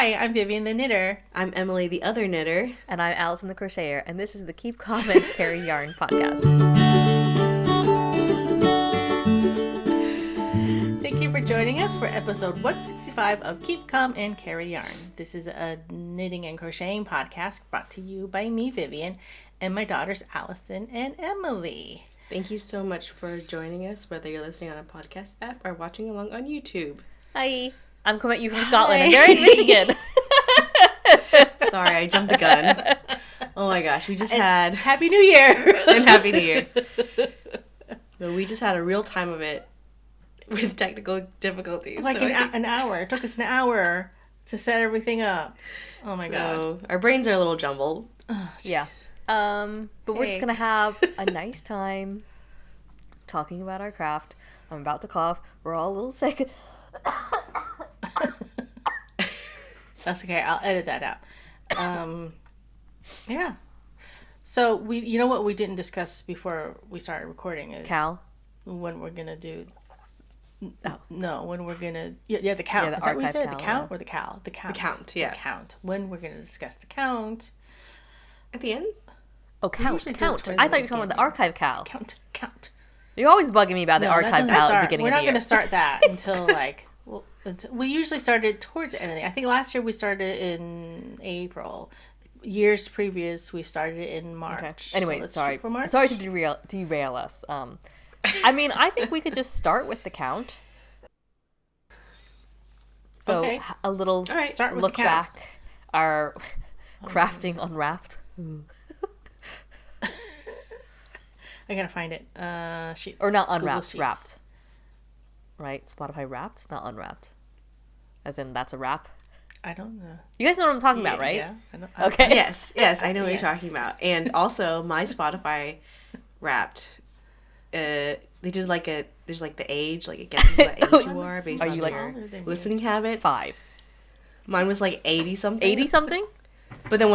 Hi, I'm Vivian the knitter. I'm Emily the other knitter. And I'm Allison the crocheter, and this is the Keep Calm and Carry Yarn podcast. Thank you for joining us for episode 165 of Keep Calm and Carry Yarn. This is a knitting and crocheting podcast brought to you by me, Vivian, and my daughters, Allison and Emily. Thank you so much for joining us, whether you're listening on a podcast app or watching along on YouTube. Hi. I'm coming at you from Scotland, and they're in Michigan. Sorry, I jumped the gun. Oh my gosh, we just had... Happy New Year! And Happy New Year. So we just had a real time of it with technical difficulties. Like an hour. It took us an hour to set everything up. Oh my God. Our brains are a little jumbled. Oh, yeah. But we're just going to have a nice time talking about our craft. I'm about to cough. We're all a little sick. That's okay. I'll edit that out. Yeah. So you know what we didn't discuss before we started recording is Cal. When we're gonna do. Oh no! When we're gonna the count. Yeah, the is that what we said? Cal, the count yeah. or the cow? The count. The count. Yeah. The count. When we're gonna discuss the count. At the end. Oh, count. I thought you were talking about the archive Cal. Count. You're always bugging me about the archive Cal at the beginning of the year. We're not gonna start that until we usually started towards the end of the year. I think last year we started in April. Years previous, we started in March. Okay. Anyway, so sorry to derail us. I mean, I think we could just start with the count. So okay. A little start with look the count. back, our crafting unwrapped. I gotta find it. Sheets. Or not Google unwrapped, Sheets. wrapped. Right? Spotify wrapped, not unwrapped. As in, that's a wrap. I don't know. You guys know what I'm talking about, right? Yeah. Okay. Yes, I know what you're talking about. And also, my Spotify Wrapped, they did there's the age, it guesses what age you are based on your listening habits. 5. Mine was 80 something. 80 something? But then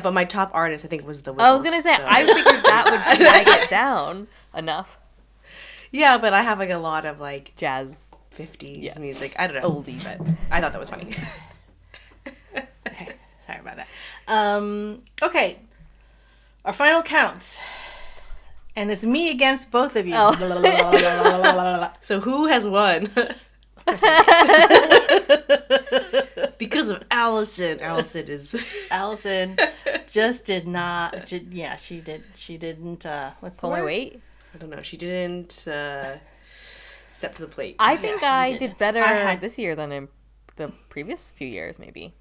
but my top artist I think was the Wiggles. I was gonna say, I figured that would drag it down enough. Yeah, but I have a lot of Jazz 50s music. I don't know. Oldies. But I thought that was funny. Okay. Sorry about that. Okay. Our final counts. And it's me against both of you. Oh. So who has won? Because of Allison. Allison just did not. She didn't. What's the Pull my word? weight? I don't know. She didn't step to the plate. I think I did better this year than in the previous few years, maybe.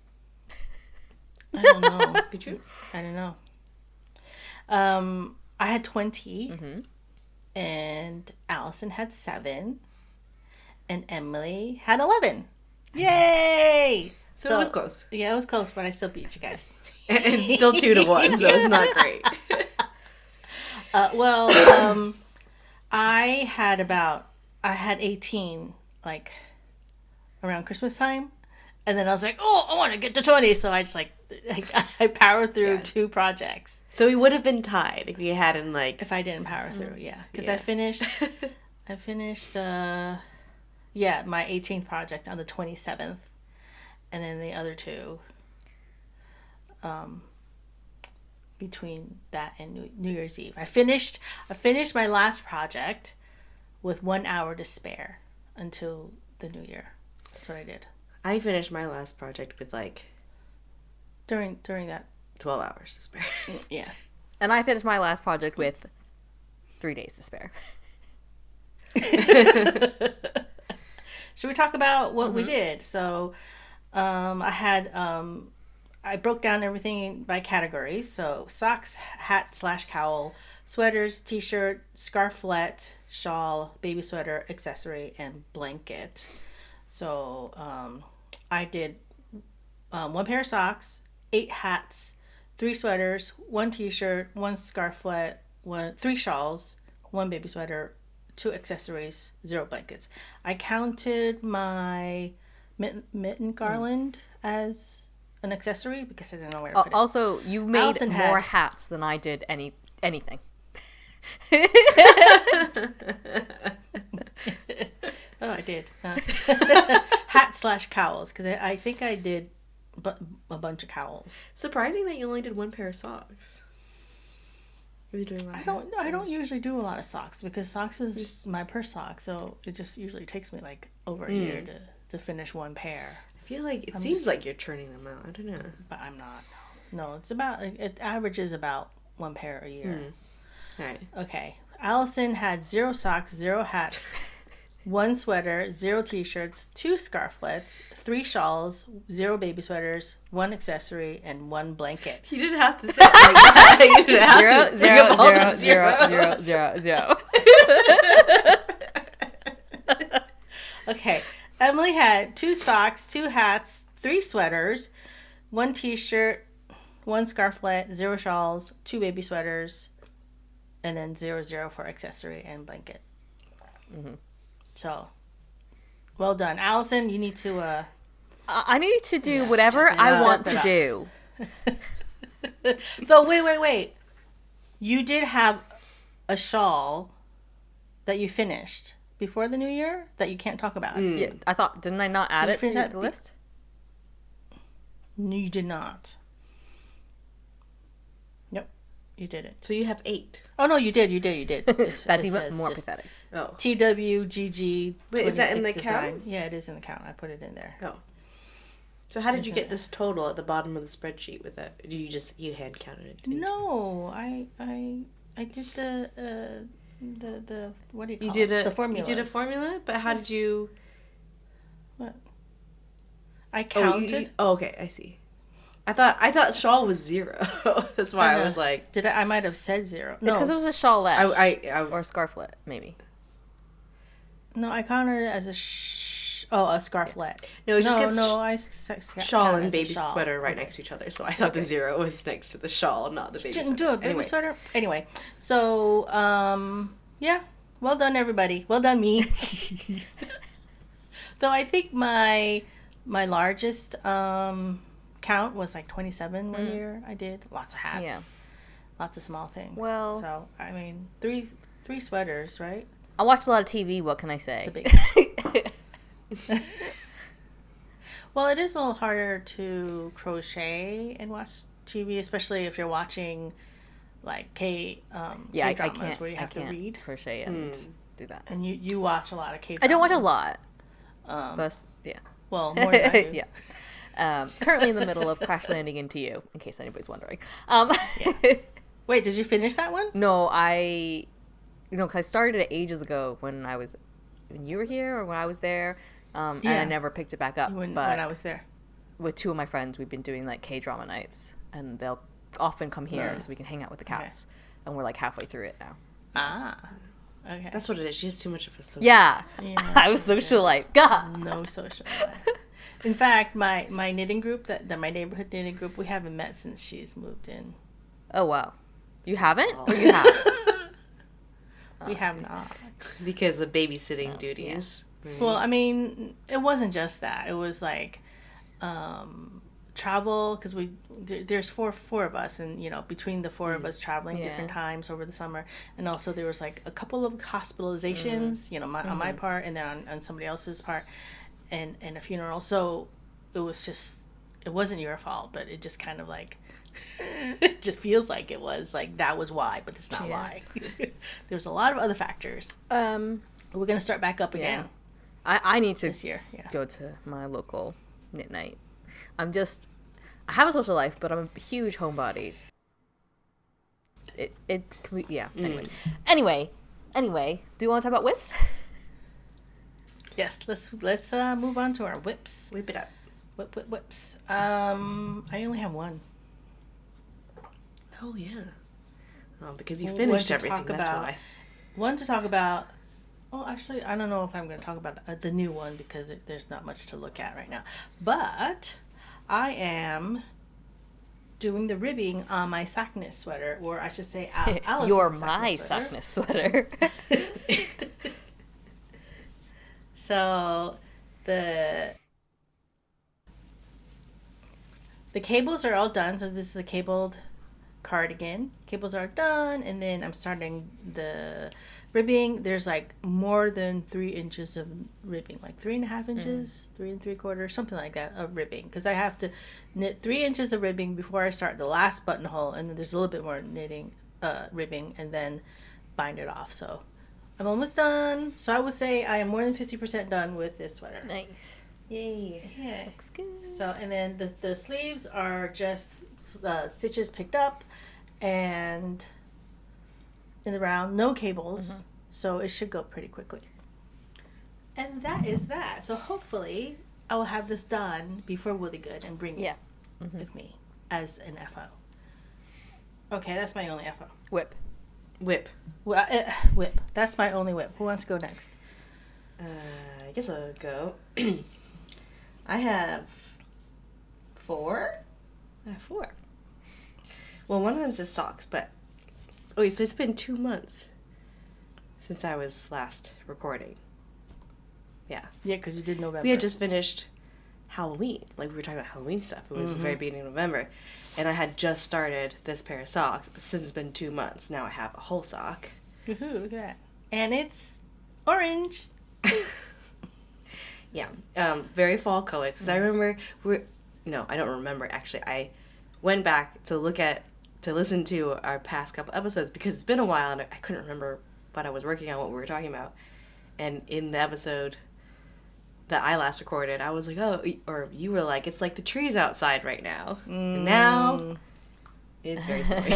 I don't know. Did you? I don't know. I had 20, and Allison had 7, and Emily had 11. Yay! So it was close. Yeah, it was close, but I still beat you guys. And still 2-1, so it's not great. I had 18 around Christmas time, and then I was like, oh, I want to get to 20, so I just I powered through 2 projects. So we would have been tied if you hadn't if I didn't power through, because I finished my 18th project on the 27th, and then the other 2 between that and New Year's Eve. I finished my last project with 1 hour to spare until the new year. That's what I did. I finished my last project with during that 12 hours to spare. Yeah. And I finished my last project with 3 days to spare. Should we talk about what we did? So I broke down everything by categories. So socks, hat / cowl, sweaters, t-shirt, scarflet, shawl, baby sweater, accessory, and blanket. So I did 1 pair of socks, 8 hats, 3 sweaters, 1 t-shirt, 1 scarflet, 3 shawls, 1 baby sweater, 2 accessories, 0 blankets. I counted my mitten garland as an accessory because I didn't know where to put it. Also, you made more hats than I did anything. Oh, I did. Hat / cowls, because I think I did a bunch of cowls. Surprising that you only did one pair of socks. Were you doing a lot of hats, I don't usually do a lot of socks because socks is just my per sock, so it just usually takes me like over a year to finish one pair. I feel like it seems like you're churning them out. I don't know. But I'm not. No, it averages about one pair a year. All right. Okay. Allison had 0 socks, 0 hats, 1 sweater, 0 t-shirts, 2 scarflets, 3 shawls, 0 baby sweaters, 1 accessory, and 1 blanket. You didn't have to say it like that. You didn't have to bring up all the zeros. Okay. Emily had 2 socks, 2 hats, 3 sweaters, 1 t-shirt, 1 scarflet, 0 shawls, 2 baby sweaters, and then 0 for accessory and blanket. So, well done. Allison, you need to... I need to do whatever I want to do. Though, wait. You did have a shawl that you finished before the new year that you can't talk about. Yeah, I thought, didn't I not add it to the list? No, you did not. Nope, you didn't. So you have 8. Oh, no, you did. That's even more pathetic. Oh. TWGG. Wait, is that in the design. count? Yeah, it is in the count. I put it in there. Oh. So how did you get this total at the bottom of the spreadsheet with that? Did you hand counted it? No, I did the what do you call it? The formula. You did a formula, but how did you? What? I counted. Okay, I see. I thought shawl was 0. That's why I was like, I might have said 0. No, it's because it was a shawlette. Or a scarflet, maybe. No, I counted it as a scarflet. No, it's just I shawl and baby sweater right next to each other. So I thought the 0 was next to the shawl, not the baby sweater. Didn't do a baby sweater. Anyway, so yeah, well done everybody. Well done me. Though I think my largest count was like 27 one year. I did lots of hats, lots of small things. Well, so I mean, three sweaters, right? I watch a lot of TV. What can I say? It's a big. Well, it is a little harder to crochet and watch TV, especially if you're watching like K-dramas where you have to read. Crochet and do that. And you watch a lot of K-dramas. I don't watch a lot. But yeah. Well, more than I do. Yeah. Currently in the middle of Crash Landing into You, in case anybody's wondering. Wait, did you finish that one? No, because I started it ages ago when you were here or when I was there, and I never picked it back up. When I was there. With 2 of my friends, we've been doing like K-drama nights, and they'll often come here so we can hang out with the cats. Okay. And we're like halfway through it now. Ah, okay. That's what it is. She has too much of a social life. I was socialite. God. No social life. In fact, my knitting group, that my neighborhood knitting group, we haven't met since she's moved in. Oh, wow. You haven't? Or you have? We have not. Because of babysitting duties. Yeah. Well, I mean, it wasn't just that. It was like travel, because there's four of us, and between the 4 of us traveling different times over the summer, and also there was like a couple of hospitalizations, on my part, and then on somebody else's part, and a funeral. So it wasn't your fault, but it just kind of like it just feels like it was like that was why, but it's not why. There's a lot of other factors. We're gonna start back up again. I need to this year. Go to my local knit night. I have a social life, but I'm a huge homebody. It can be, Anyway, do you want to talk about whips? Yes, let's move on to our whips. Whip it up. Whips. I only have one. Oh yeah. Oh, because you finished everything. That's why. One to talk about. Well, actually, I don't know if I'm going to talk about the new one because there's not much to look at right now. But I am doing the ribbing on my Saknes sweater, or I should say, Allison's You're my Saknes sweater. So the cables are all done. So this is a cabled cardigan. Cables are done, and then I'm starting the ribbing, there's like more than 3 inches of ribbing, like 3.5 inches, 3 3/4, something like that of ribbing, because I have to knit 3 inches of ribbing before I start the last buttonhole, and then there's a little bit more ribbing, and then bind it off. So I'm almost done. So I would say I am more than 50% done with this sweater. Nice. Yay. Yeah. Looks good. So, and then the sleeves are just stitches picked up and in the round, no cables. So it should go pretty quickly. And that is that. So hopefully I will have this done before Woolly Good and bring it with me as an FO. Okay, that's my only FO. Whip. Well, whip. That's my only whip. Who wants to go next? I guess I'll go. I have 4. I have 4. Well, one of them's just socks, but... Okay, so it's been 2 months since I was last recording. Yeah. Yeah, because you did November. We had just finished Halloween. Like, we were talking about Halloween stuff. It was the very beginning of November. And I had just started this pair of socks. But since it's been 2 months, now I have a whole sock. Woohoo, look at that. And it's orange. Yeah. Very fall colors. Because I remember... No, I don't remember, actually. I went back to listen to our past couple episodes because it's been a while and I couldn't remember what I was working on, what we were talking about. And in the episode that I last recorded, I was like, oh, or you were like, it's like the trees outside right now. And now it's very snowy.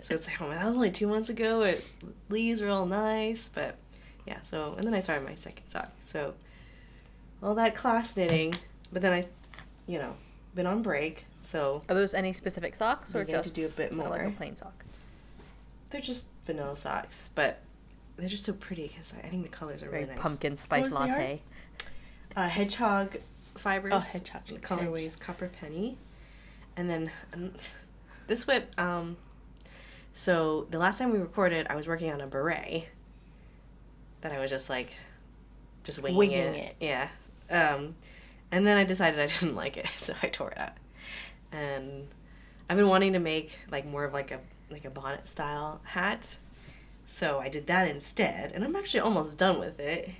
So it's like, oh, that was only 2 months ago. Leaves were all nice, but yeah, so, and then I started my second sock. So all that class knitting, but then I, been on break. So Are those any specific socks or to just do a bit more. like a plain sock? They're just vanilla socks, but they're just so pretty because I think the colors are really Very nice. pumpkin spice What was the latte. Hedgehog fibers. Oh, hedgehog. The colorway is Copper Penny. And then this whip, so the last time we recorded, I was working on a beret that I was just winging it. Yeah. And then I decided I didn't like it, so I tore it out. And I've been wanting to make more of like a bonnet style hat. So I did that instead, and I'm actually almost done with it,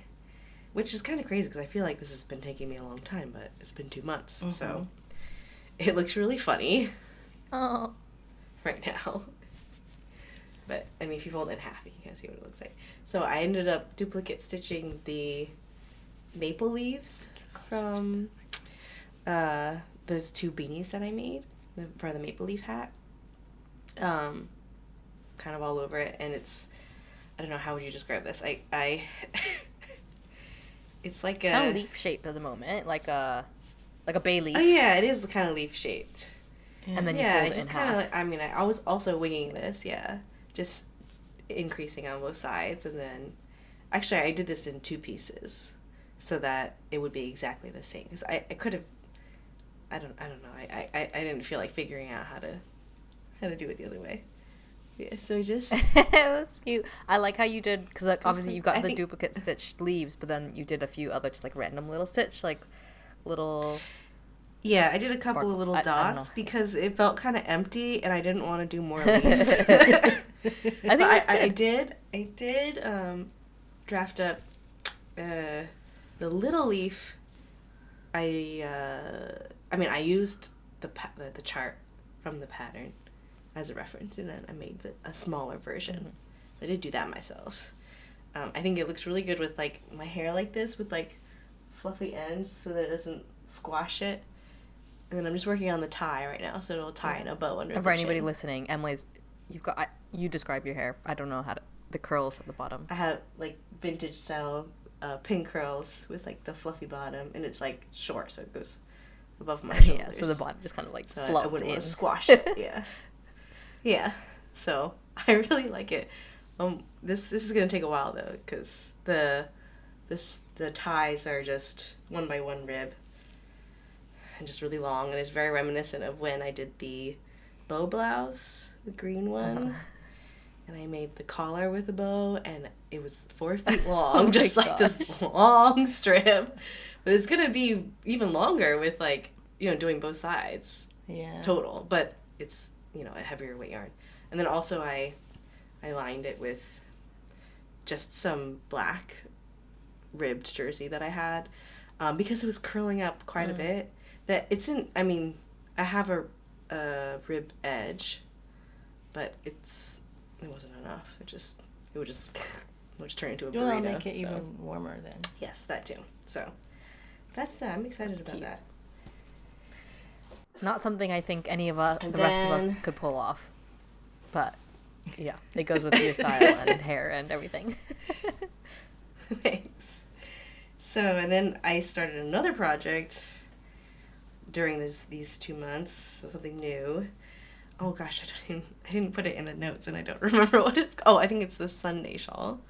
which is kind of crazy because I feel like this has been taking me a long time, but it's been 2 months, so it looks really funny right now. But, I mean, if you fold it in half, you can kind of see what it looks like. So I ended up duplicate stitching the maple leaves from those 2 beanies that I made for the maple leaf hat. Kind of all over it, and it's, I don't know, how would you describe this? I it's like a kind of leaf shaped at the moment, like a bay leaf. Oh yeah, it is kind of leaf shaped. And then you fold it in half. I was also winging this, just increasing on both sides, and then actually I did this in 2 pieces so that it would be exactly the same. Because I could have, I don't know, I didn't feel like figuring out how to do it the other way. Yeah, so just... That's cute. I like how you did, because obviously you've got the duplicate stitched leaves, but then you did a few other just random little stitch, little... Yeah, I did a couple of little dots because it felt kind of empty and I didn't want to do more leaves. I think that's good. I did draft up the little leaf. I used the chart from the pattern as a reference, and then I made a smaller version. I did do that myself. I think it looks really good with my hair like this with fluffy ends so that it doesn't squash it. And then I'm just working on the tie right now, so it'll tie in a bow under. And for anybody listening, Emily's, you describe your hair. I don't know how to, the curls at the bottom. I have vintage style pin curls with the fluffy bottom, and it's short, so it goes above my shoulders. Yeah, so the bottom just kind of so slumps I wouldn't in. want to squash it. Yeah. Yeah, so I really like it. This is gonna take a while though, because the ties are just 1 by 1 rib, and just really long, and it's very reminiscent of when I did the bow blouse, the green one, and I made the collar with a bow, and it was 4 feet long, just this long strip. But it's gonna be even longer with doing both sides. Yeah. Total, but it's a heavier weight yarn. And then also I I lined it with just some black ribbed jersey that I had, because it was curling up quite a bit. That it's in. I mean, I have a rib edge, but it wasn't enough. It would just turn into a burrito. You want to make it even warmer then. Yes, that too. So that's that. I'm excited about that. Not something I think any of us, the rest of us, could pull off. But yeah, it goes with your style and hair and everything. Thanks. So, and then I started another project during these 2 months. So something new. Oh gosh, I didn't put it in the notes, and I don't remember what it's. Oh, I think it's the Sunday shawl,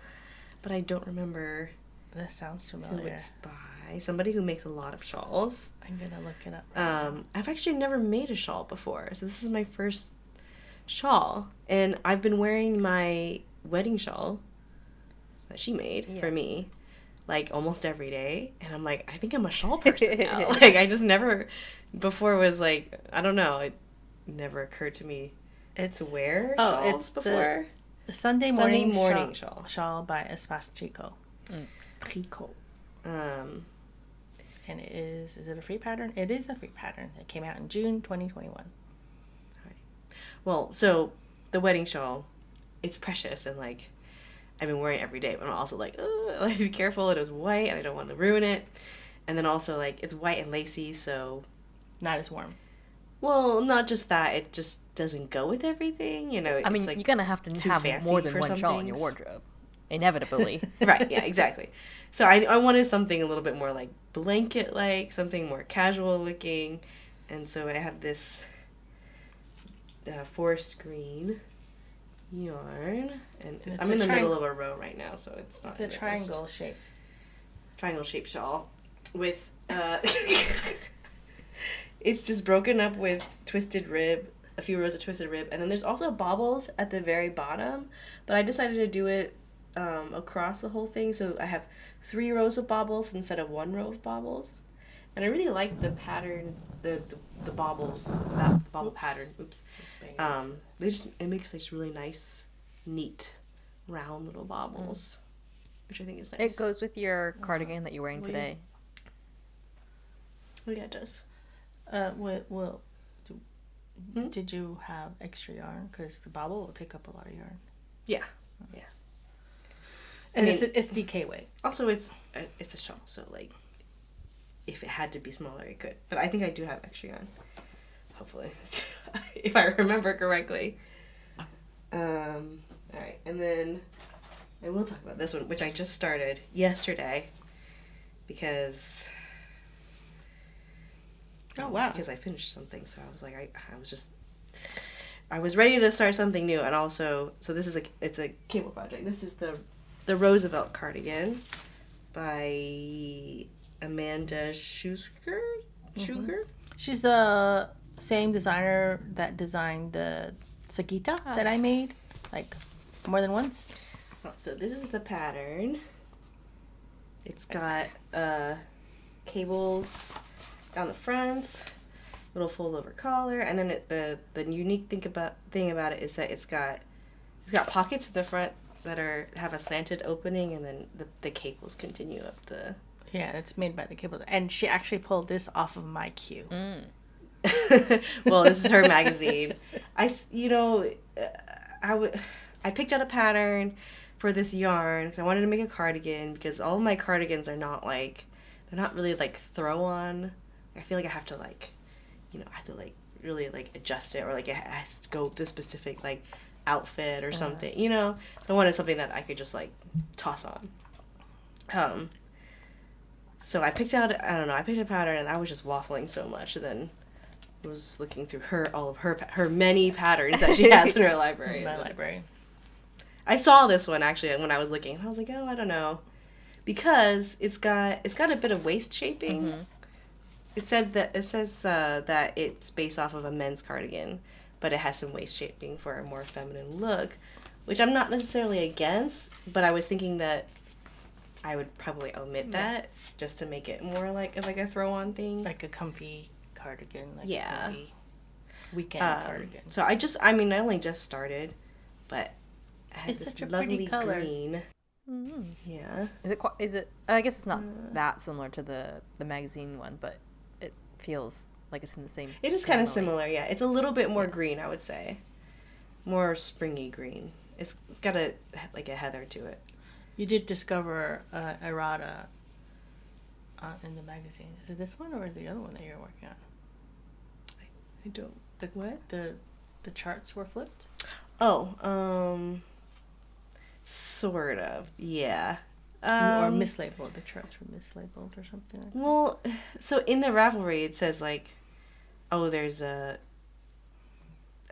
but I don't remember. That sounds Who familiar. it's by. Somebody who makes a lot of shawls. I'm gonna look it up. I've actually never made a shawl before, so this is my first shawl, and I've been wearing my wedding shawl that she made for me, like almost every day, and I'm like, I think I'm a shawl person now. Like I just never before was like, I don't know, it never occurred to me to wear shawls before. The Sunday morning shawl. Shawl by Espace Tricot. Tricot. And is it a free pattern? It is a free pattern. It came out in June 2021. All right. Well, so the wedding shawl, it's precious, and like I've been wearing it every day, but I'm also like, oh, I have to be careful. It is white, and I don't want to ruin it. And then also like it's white and lacy, so not as warm. Well, not just that, it just doesn't go with everything, you know. I mean, like you're gonna have to have more than one shawl in your wardrobe, inevitably. Right? Yeah, exactly. So I wanted something a little bit more like blanket-like, something more casual looking, and so I have this forest green yarn, and I'm in the middle of a row right now, so it's not. It's a triangle shape. Triangle shaped shawl with. It's just broken up with twisted rib, a few rows of twisted rib, and then there's also baubles at the very bottom, but I decided to do it across the whole thing, so I have 3 rows of baubles instead of 1 row of baubles, and I really like the pattern, the baubles, that bauble pattern. Oops. It makes this really nice, neat, round little baubles, which I think is nice. It goes with your cardigan that you're wearing today. Oh yeah, it does. Did you have extra yarn? Because the bauble will take up a lot of yarn. Yeah. And it's DK weight. Also, it's a shawl, so like, if it had to be smaller, it could. But I think I do have extra yarn, hopefully, if I remember correctly. All right, and then I will talk about this one, which I just started yesterday, because. Oh wow! Because I finished something, so I was like, I was ready to start something new, and also, so this is it's a cable project. This is the Roosevelt Cardigan by Amanda Scheuzger. Scheuzger. She's the same designer that designed the Sakita that I made, like more than once. So this is the pattern. It's got cables down the front, little fold over collar, and then the unique thing about it is that it's got pockets at the front that have a slanted opening, and then the cables continue up the. Yeah, it's made by the cables, and she actually pulled this off of my queue. Well, this is her magazine. I picked out a pattern for this yarn because I wanted to make a cardigan, because all of my cardigans are not like, they're not really like throw on. I feel like I have to like, I have to like really like adjust it, or like it has to go with this specific like outfit or something, So I wanted something that I could just like toss on. So I picked out, I picked a pattern, and I was just waffling so much, and then was looking through all of her many patterns that she has in her library. My library. I saw this one actually when I was looking, and I was like, oh, I don't know, because it's got a bit of waist shaping. Mm-hmm. It says that it's based off of a men's cardigan, but it has some waist shaping for a more feminine look, which I'm not necessarily against, but I was thinking that I would probably omit that just to make it more like a throw-on thing. Like a comfy cardigan. Like a comfy weekend cardigan. So I only just started, but I had It's this such a lovely pretty color. green. Mm-hmm. Yeah. Is it? I guess it's not that similar to the magazine one, but it feels like it's in the same. It is kind of family. similar, yeah. It's a little bit more green, I would say. More springy green. It's got a heather to it. You did discover errata in the magazine. Is it this one or the other one that you're working on? I don't. What? The charts were flipped? Oh, sort of, yeah. Or mislabeled. The charts were mislabeled or something like that. Well, so in the Ravelry it says like, oh, there's a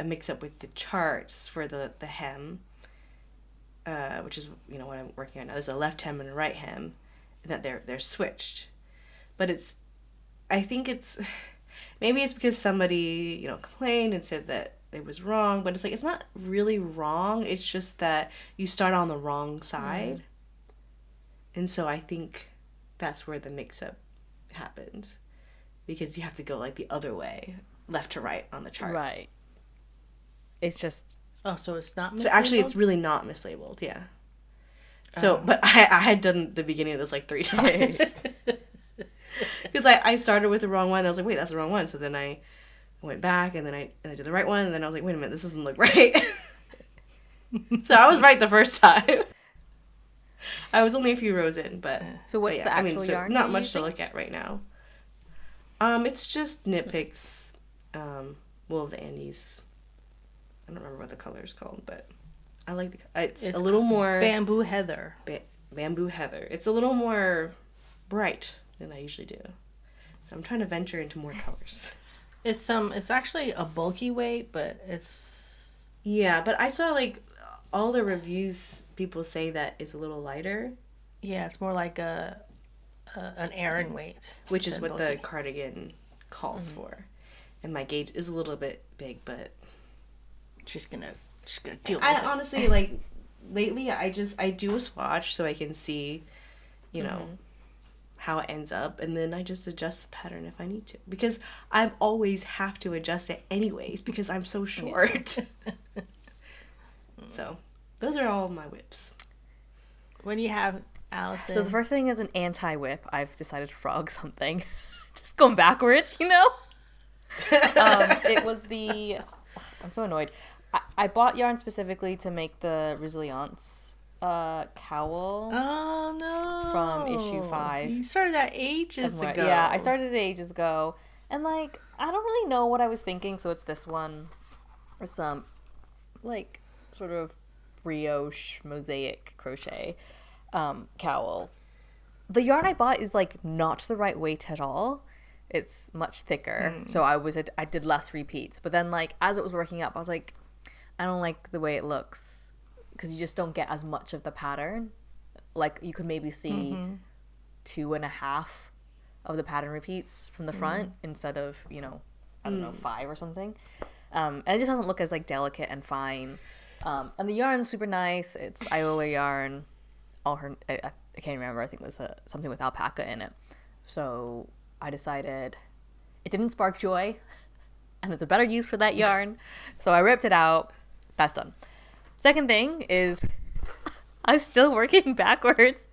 mix up with the charts for the hem, which is what I'm working on now. There's a left hem and a right hem, and that they're switched, but I think maybe it's because somebody complained and said that it was wrong, but it's not really wrong. It's just that you start on the wrong side. And so I think that's where the mix-up happens, because you have to go like the other way, left to right on the chart. Right. It's just... Oh, so it's not mislabeled? So actually it's really not mislabeled, yeah. So, but I had done the beginning of this like 3 times. Because I started with the wrong one. I was like, wait, that's the wrong one. So then I went back, and then I did the right one, and then I was like, wait a minute, this doesn't look right. So I was right the first time. I was only a few rows in, but... So what's the actual yarn not you're much using? to look at right now. It's just Knitpicks, Wool of the Andes. I don't remember what the color is called, but I like it's a little more... Bamboo Heather. Bamboo Heather. It's a little more bright than I usually do. So I'm trying to venture into more colors. It's actually a bulky weight, but it's... Yeah, but I saw like all the reviews, people say that it's a little lighter. Yeah, it's more like an Aran weight. Which is what bulky. the cardigan calls for. And my gauge is a little bit big, but She's gonna deal with I it. honestly, like, lately I do a swatch so I can see, how it ends up, and then I just adjust the pattern if I need to, because I always have to adjust it anyways because I'm so short. Yeah. So those are all my whips. When you have Allison... So the first thing is an anti-whip. I've decided to frog something. Just going backwards, It was the... I'm so annoyed. I bought yarn specifically to make the Resilience cowl. Oh, no. From issue 5. You started that ages ago. Yeah, I started it ages ago. And, like, I don't really know what I was thinking, so it's this one. Or some, like, sort of brioche mosaic crochet cowl. The yarn I bought is, like, not the right weight at all. It's much thicker, so I did less repeats. But then, like, as it was working up, I was like, I don't like the way it looks, because you just don't get as much of the pattern. Like, you could maybe see 2.5 of the pattern repeats from the front instead of, I don't know, 5 or something. And it just doesn't look as, like, delicate and fine. And the yarn's super nice. It's Iola yarn. I can't remember. I think it was something with alpaca in it. So I decided it didn't spark joy, and there's a better use for that yarn. So I ripped it out. That's done. Second thing is, I'm still working backwards.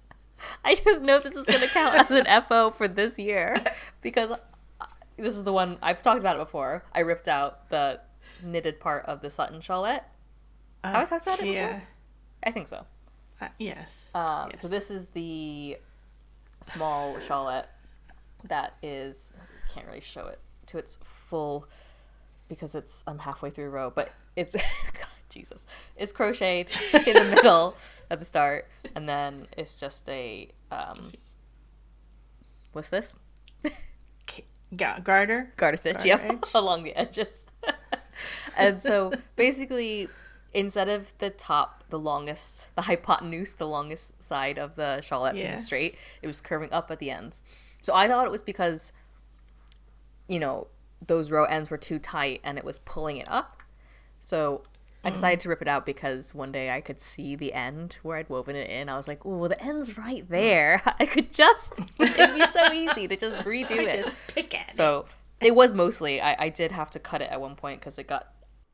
I don't know if this is going to count as an FO for this year, because this is the one, I've talked about it before. I ripped out the knitted part of the Sutton Shawlette. Have I talked about it before? I think so. Yes. Yes. So this is the small shawlette that is, can't really show it to its full because I'm halfway through a row, but it's God, Jesus, it's crocheted in the middle at the start, and then it's just a what's this? Garter Stitch, yep, along the edges. And so basically, instead of the top, the hypotenuse, the longest side of the shawlette being straight, it was curving up at the ends. So I thought it was because, those row ends were too tight and it was pulling it up. So I decided to rip it out because one day I could see the end where I'd woven it in. I was like, oh, the end's right there. I could it'd be so easy to just redo it. Just pick at so it was mostly, I did have to cut it at one point because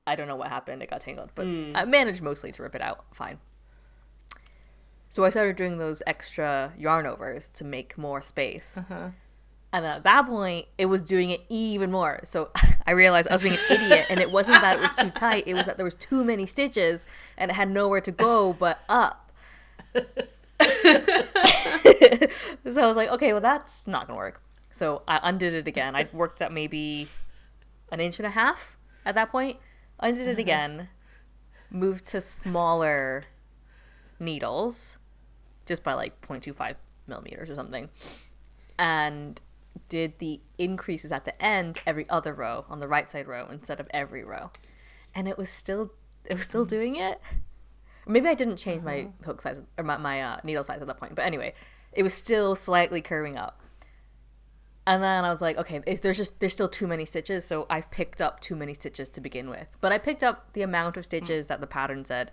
I I don't know what happened. It got tangled, but I managed mostly to rip it out fine. So I started doing those extra yarn overs to make more space. Uh-huh. And then at that point, it was doing it even more. So I realized I was being an idiot, and it wasn't that it was too tight. It was that there was too many stitches, and it had nowhere to go but up. So I was like, okay, well, that's not going to work. So I undid it again. I worked at maybe 1.5 inches at that point. Undid it again, moved to smaller needles, just by like 0.25 millimeters or something, and did the increases at the end every other row on the right side row instead of every row, and it was still doing it. Maybe I didn't change my hook size or my needle size at that point, but anyway, it was still slightly curving up. And then I was like, okay, there's still too many stitches, so I've picked up too many stitches to begin with. But I picked up the amount of stitches that the pattern said,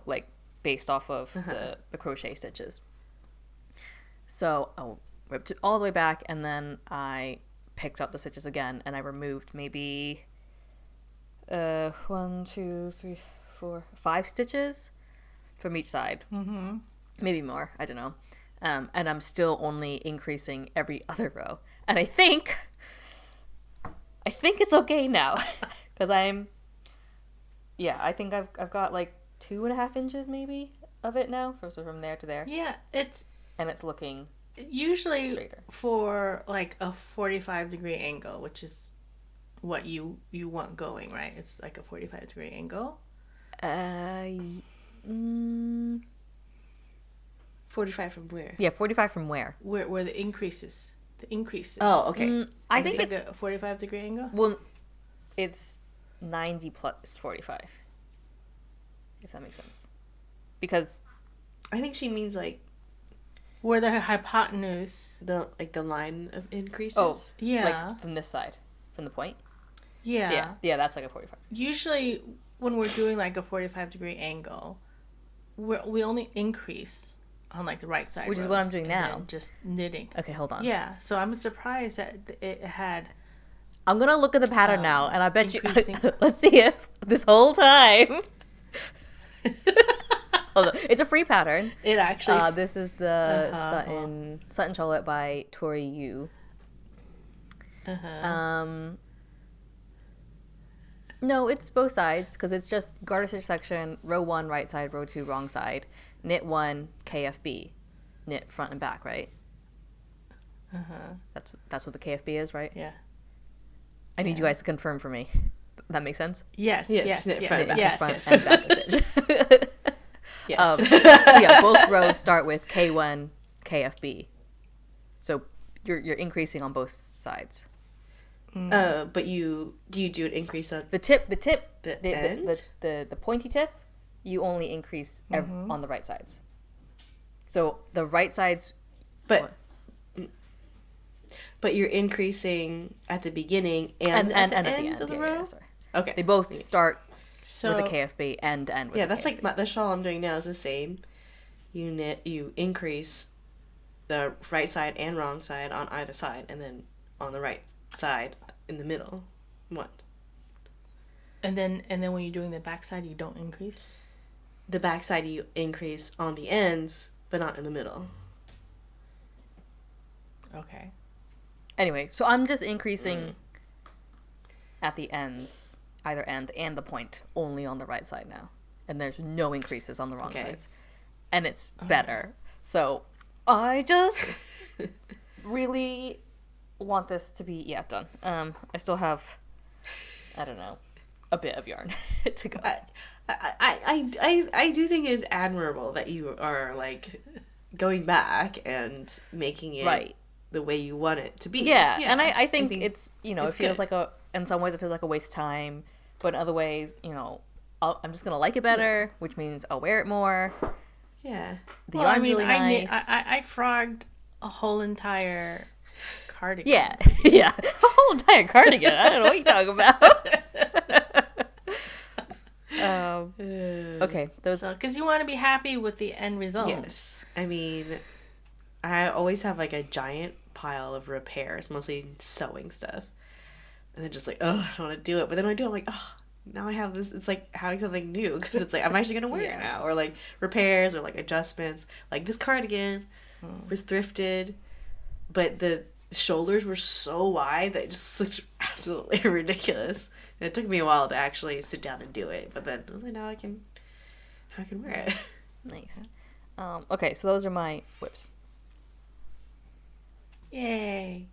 like based off of the crochet stitches. So I ripped it all the way back, and then I picked up the stitches again, and I removed maybe 1, 2, 3, 4, 5 stitches from each side. Mm-hmm. Maybe more, I don't know. And I'm still only increasing every other row. And I think it's okay now, because I think I've got like 2.5 inches maybe of it now, so from there to there. Yeah, it's looking usually straighter for like a 45-degree angle, which is what you want going, right? It's like a 45-degree angle. 45 from where? Yeah, 45 from where? Where the increases. The increases. Oh, okay. I think it's like a 45-degree angle. Well, it's 90 plus 45. If that makes sense. Because I think she means like where the hypotenuse, the line of increases. Oh, yeah, like from this side, from the point. Yeah, that's like a 45. Usually, when we're doing like a 45-degree angle, we only increase on like the right side, which is what I'm doing now. Just knitting. Okay, hold on. Yeah, so I'm surprised that it had. I'm gonna look at the pattern now, and I bet increasing. you. Let's see if this whole time. Hold on. It's a free pattern. It actually. This is the Sutton Shawlette by Tori Yu. No, it's both sides, because it's just garter stitch section, row 1 right side, row 2 wrong side, knit 1 KFB, knit front and back, right? That's what the KFB is, right? Yeah. I need you guys to confirm for me. That makes sense? Yes. Knit front and Knit back. front and back stitch. Yes. So yeah, both rows start with K1 KFB. So you're increasing on both sides. But do you do an increase on The tip, the end? the pointy tip, you only increase on the right sides. So the right sides, but you're increasing at the beginning and at the end of the row? Yeah, sorry. Okay. They both start So with a KFB and end with yeah, a that's KFB. like the shawl I'm doing now is the same. You increase the right side and wrong side on either side, and then on the right side in the middle. What? And then when you're doing the back side, you don't increase. The back side you increase on the ends, but not in the middle. Okay. Anyway, so I'm just increasing at the ends, either end and the point, only on the right side now. And there's no increases on the wrong sides. And it's better. So I just really want this to be, done. I still have, I don't know, a bit of yarn to go. I do think it's admirable that you are like going back and making it the way you want it to be. Yeah. And I think it's, it feels good. like in some ways it feels like a waste of time, but in other ways, I'm just going to like it better, which means I'll wear it more. Yeah. The yarn's really nice. I frogged a whole entire cardigan. Yeah. Yeah. A whole entire cardigan. I don't know what you're talking about. Okay. Because you want to be happy with the end result. Yes. I mean, I always have like a giant pile of repairs, mostly sewing stuff. And then just like, I don't want to do it. But then when I do it, I'm like, now I have this. It's like having something new because it's like I'm actually gonna wear it now, or like repairs or like adjustments. Like this cardigan was thrifted, but the shoulders were so wide that it just looked absolutely ridiculous. And it took me a while to actually sit down and do it, but then I was like, now I can wear it. Nice. Okay, so those are my whips. Yay.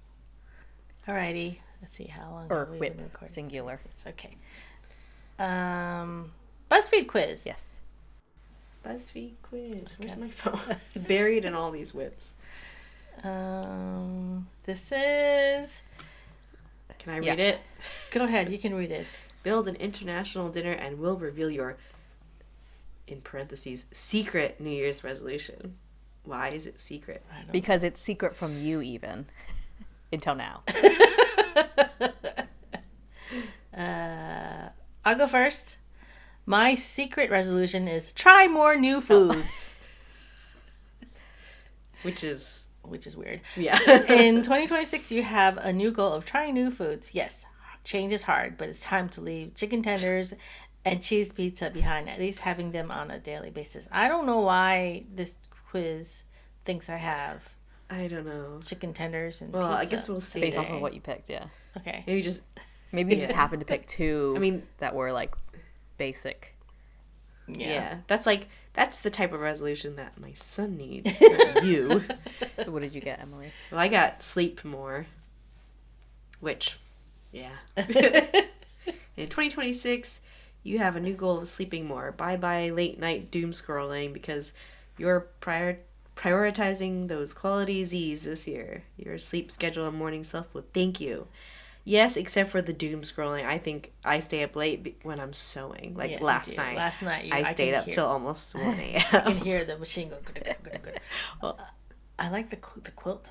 Alrighty. Let's see how long. Or have we whip, been recording? singular. It's okay. BuzzFeed quiz. Yes. BuzzFeed quiz. Where's my phone? It's buried in all these whips. This is. Can I read it? Go ahead. You can read it. Build an international dinner and we'll reveal your, in parentheses, secret New Year's resolution. Why is it secret? I don't Because it's secret from you, even until now. I'll go first. My secret resolution is try more new foods. Which is weird. Yeah. In 2026, you have a new goal of trying new foods. Yes, change is hard, but it's time to leave chicken tenders and cheese pizza behind, at least having them on a daily basis. I don't know why this quiz thinks I have I don't know. chicken tenders and Well, pizza. I guess we'll see. Based off of what you picked, yeah. Okay. Maybe you just happened to pick two. I mean, that were like basic. yeah. That's the type of resolution that my son needs. Not you. So what did you get, Emily? Well, I got sleep more. Which, yeah. In 2026, you have a new goal of sleeping more. Bye-bye late night doom scrolling because you're prioritizing those quality Z's this year. Your sleep schedule and morning self will thank you. Yes, except for the doom scrolling. I think I stay up late when I'm sewing. Like last night. Last night, I stayed up till almost 1 a.m. I can hear the machine go. Well, I like the quilt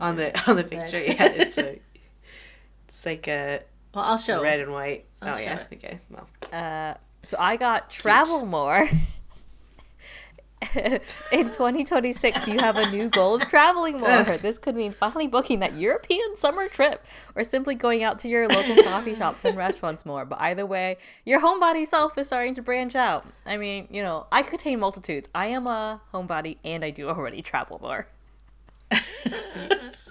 on the picture. Yeah, it's like a well, I'll show red and white. I'll yeah. show it. Okay. Well. So I got travel more. In 2026, you have a new goal of traveling more. This could mean finally booking that European summer trip or simply going out to your local coffee shops and restaurants more. But either way, your homebody self is starting to branch out. I mean, I contain multitudes. I am a homebody and I do already travel more.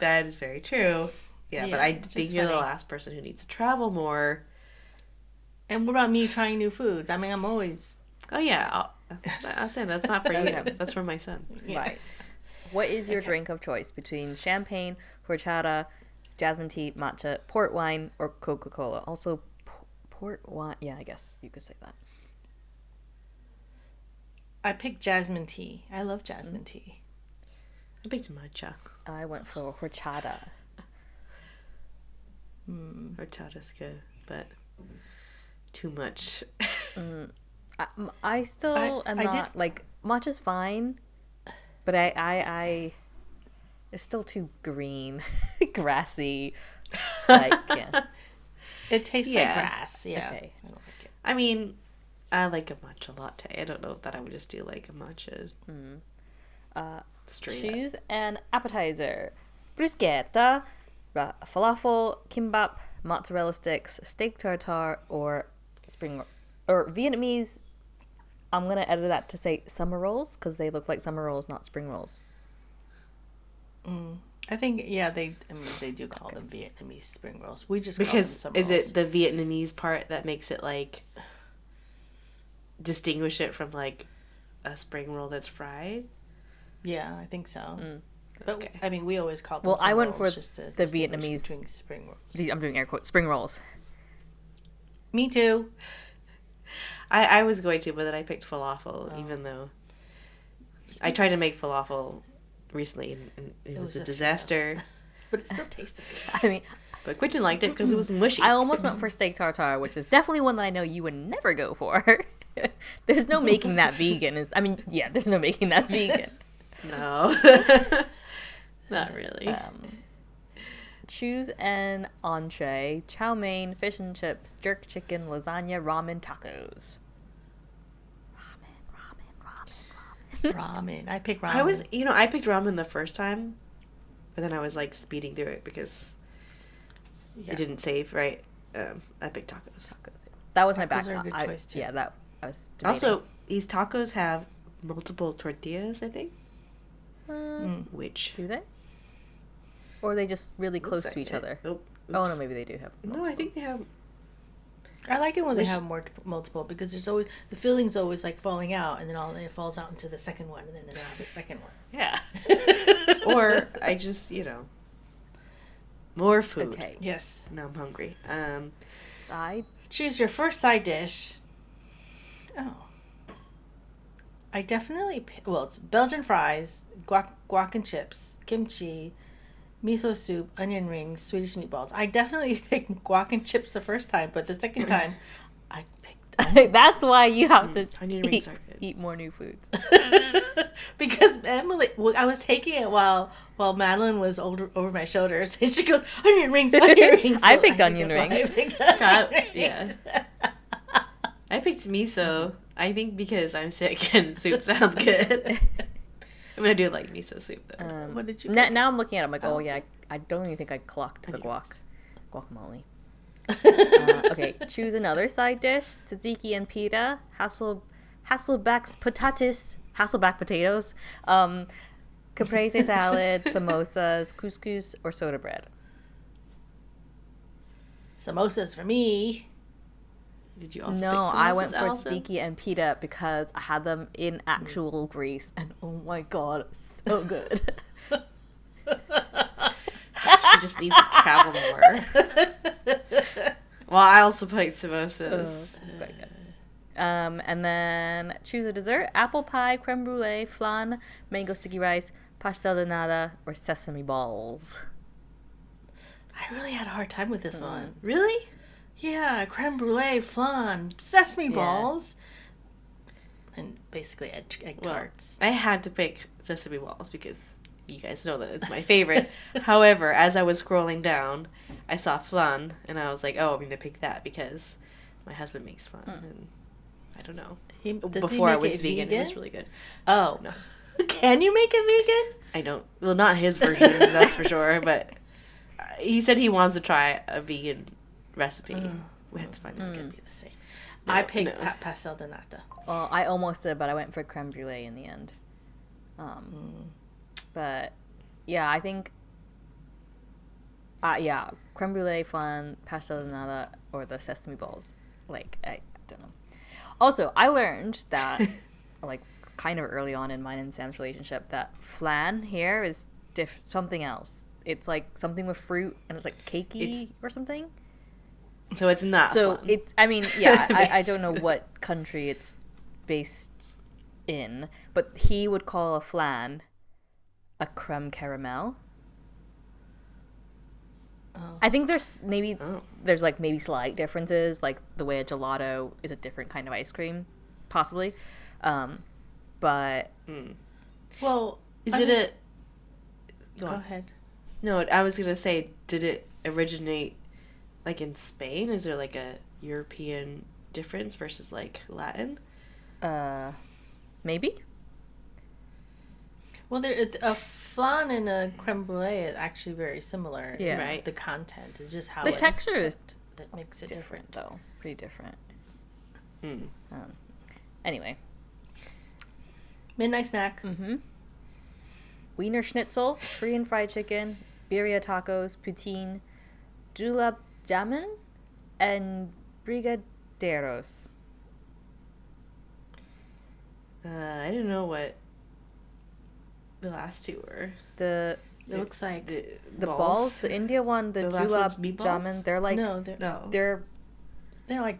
That is very true. Yeah, but I think you're the last person who needs to travel more. And what about me trying new foods? I mean, I'm always... Oh, yeah. I'll say that's not for you. That's for my son. Yeah. Right. What is your drink of choice between champagne, horchata, jasmine tea, matcha, port wine, or Coca-Cola? Also, port wine. Yeah, I guess you could say that. I picked jasmine tea. I love jasmine tea. I picked matcha. I went for horchata. Horchata's good, but too much. I still am not like matcha's fine, but I it's still too green, grassy. Like it tastes like grass. Yeah, okay. I don't like it. I mean, I like a matcha latte. I don't know if that I would just do like a matcha. Straight Choose an appetizer: bruschetta, falafel, kimbap, mozzarella sticks, steak tartare, or Vietnamese. I'm gonna edit that to say summer rolls because they look like summer rolls, not spring rolls. I think they do call them Vietnamese spring rolls. We just because call them is it the Vietnamese part that makes it like distinguish it from like a spring roll that's fried? Yeah, I think so. But Okay. I mean, we always call them. Well, I went rolls for just to the distinguish Vietnamese between spring rolls. I'm doing air quotes. Spring rolls. Me too. I was going to, but then I picked falafel, even though I tried to make falafel recently, and it was a disaster. But it still tasted good. I mean, But Quentin liked it because it was mushy. I almost went for steak tartare, which is definitely one that I know you would never go for. There's no making that vegan. There's no making that vegan. No. Not really. Choose an entree: chow mein, fish and chips, jerk chicken, lasagna, ramen, tacos. Ramen. I picked ramen. I picked ramen the first time, but then I was like speeding through it because it didn't save right. I picked tacos. That was my Tacos back. are a good choice, too. Yeah, that I was debating. Also, these tacos have multiple tortillas, I think. Which Do they? Or are they just really close looks to like each it. other? Nope. Oh, no, Oops. maybe they do have. No, I think they have. I like it when they Which- have multiple because there's always the filling's always like falling out, and then it falls out into the second one, and then they have the second one. Yeah. Or I just, more food. Okay. Yes. Now I'm hungry. Side. Choose your first side dish. Oh. I definitely it's Belgian fries, guac and chips, kimchi, miso soup, onion rings, Swedish meatballs. I definitely picked guac and chips the first time, but the second time I picked That's why you have to Onion rings are good. eat more new foods. because I was taking it while Madeline was over my shoulders, and she goes, onion rings, onion rings. I So picked think onion that's why rings. I picked onion rings. Yes. I picked miso. I think because I'm sick and soup sounds good. I'm gonna do like miso soup though. What did you Now I'm looking at it, I'm like, oh yeah, Allison? I don't even think I clocked the Onion guacamole. Okay, choose another side dish. Tzatziki and pita, Hasselback's potatoes, caprese salad, samosas, couscous, or soda bread. Samosas for me. Did you also No, pick I samosas, went for Allison? tzatziki and pita because I had them in actual grease, and oh my god, so good. She just needs to travel more. Well, I also picked samosas. Quite good. And then choose a dessert: apple pie, creme brulee, flan, mango sticky rice, pastel de nata, or sesame balls. I really had a hard time with this one. Really? Yeah, creme brulee, flan, sesame balls, and basically egg tarts. I had to pick sesame balls because you guys know that it's my favorite. However, as I was scrolling down, I saw flan, and I was like, oh, I'm going to pick that because my husband makes flan. And I don't know. Before I was vegan, it was really good. Oh. No. Can you make it vegan? I don't. Well, not his version, that's for sure. But he said he wants to try a vegan recipe. We have to find out. It could be the same. No, I picked no. pastel de nata. Well, I almost did, but I went for creme brulee in the end. But yeah, I think. Creme brulee, flan, pastel de nata, or the sesame balls. Like, I don't know. Also, I learned that, like, kind of early on in mine and Sam's relationship, that flan here is something else. It's like something with fruit, and it's like cakey or something. So it's not. So flan. it's. I mean, yeah, I don't know what country it's based in, but he would call a flan a creme caramel. Oh. I think there's maybe slight differences, like the way a gelato is a different kind of ice cream, possibly. But Well, Is I it mean- a... Go ahead. No, I was going to say, did it originate, like, in Spain? Is there, like, a European difference versus, like, Latin? maybe. Well, a flan and a creme brulee is actually very similar. Yeah. Right. The content is just how The it's texture is cooked that makes it different, different. though. Pretty different. Hmm. Anyway. Midnight snack. Wiener Schnitzel, Korean fried chicken, birria tacos, poutine, julep jamun, and brigadeiros. I didn't know what the last two were. The It looks like the balls, the India one, the The last julep one's meatballs? jamun, they're like no, they're they're like,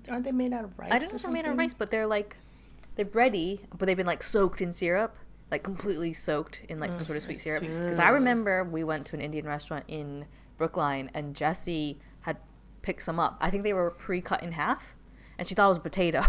aren't they made out of rice? I don't know if they're made out of rice, but they're bready, but they've been like soaked in syrup, like completely soaked in like some sort of sweet syrup. Because I remember we went to an Indian restaurant in Brookline, and Jessie had picked some up. I think they were pre-cut in half, and she thought it was a potato.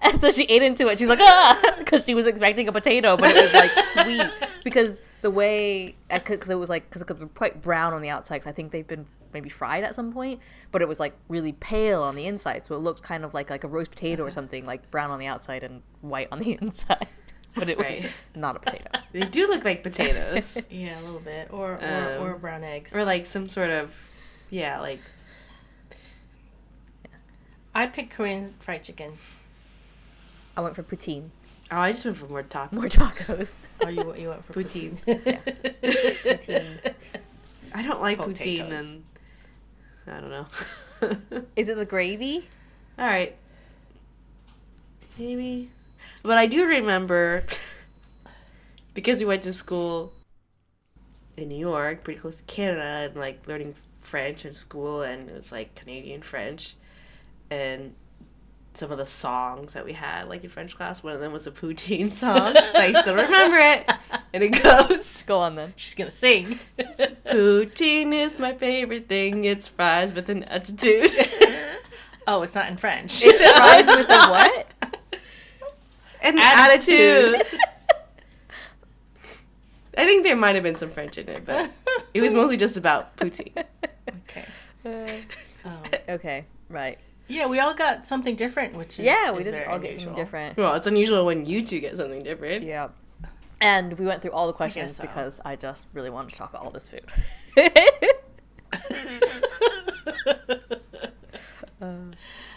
And so she ate into it. She's like, ah, because she was expecting a potato, but it was like sweet because the way, because it was like, because it was quite brown on the outside. Cause I think they've been maybe fried at some point, but it was like really pale on the inside, so it looked kind of like a roast potato or something, like brown on the outside and white on the inside. But it was not a potato. They do look like potatoes. Yeah, a little bit, or brown eggs, or like some sort of, yeah, like... I picked Korean fried chicken. I went for poutine. Oh, I just went for more tacos. More tacos. Oh, you went for Poutine. Yeah. Poutine. I don't like Potatoes. poutine, and I don't know. Is it the gravy? All right. Maybe. But I do remember, because we went to school in New York, pretty close to Canada, and like learning French in school, and it was like Canadian French, and some of the songs that we had like in French class, one of them was a poutine song. I still remember it, and it goes, Go on then. She's gonna sing. poutine is my favorite thing, it's fries with an attitude. Oh, it's not in French. It's fries with a what? An Attitude. attitude. I think there might have been some French in it, but it was mostly just about poutine. Okay. Okay, right. Yeah, we all got something different, which is Yeah, we is did very all get unusual. something different. Well, it's unusual when you two get something different. Yeah. And we went through all the questions so. because I just really wanted to talk about all this food.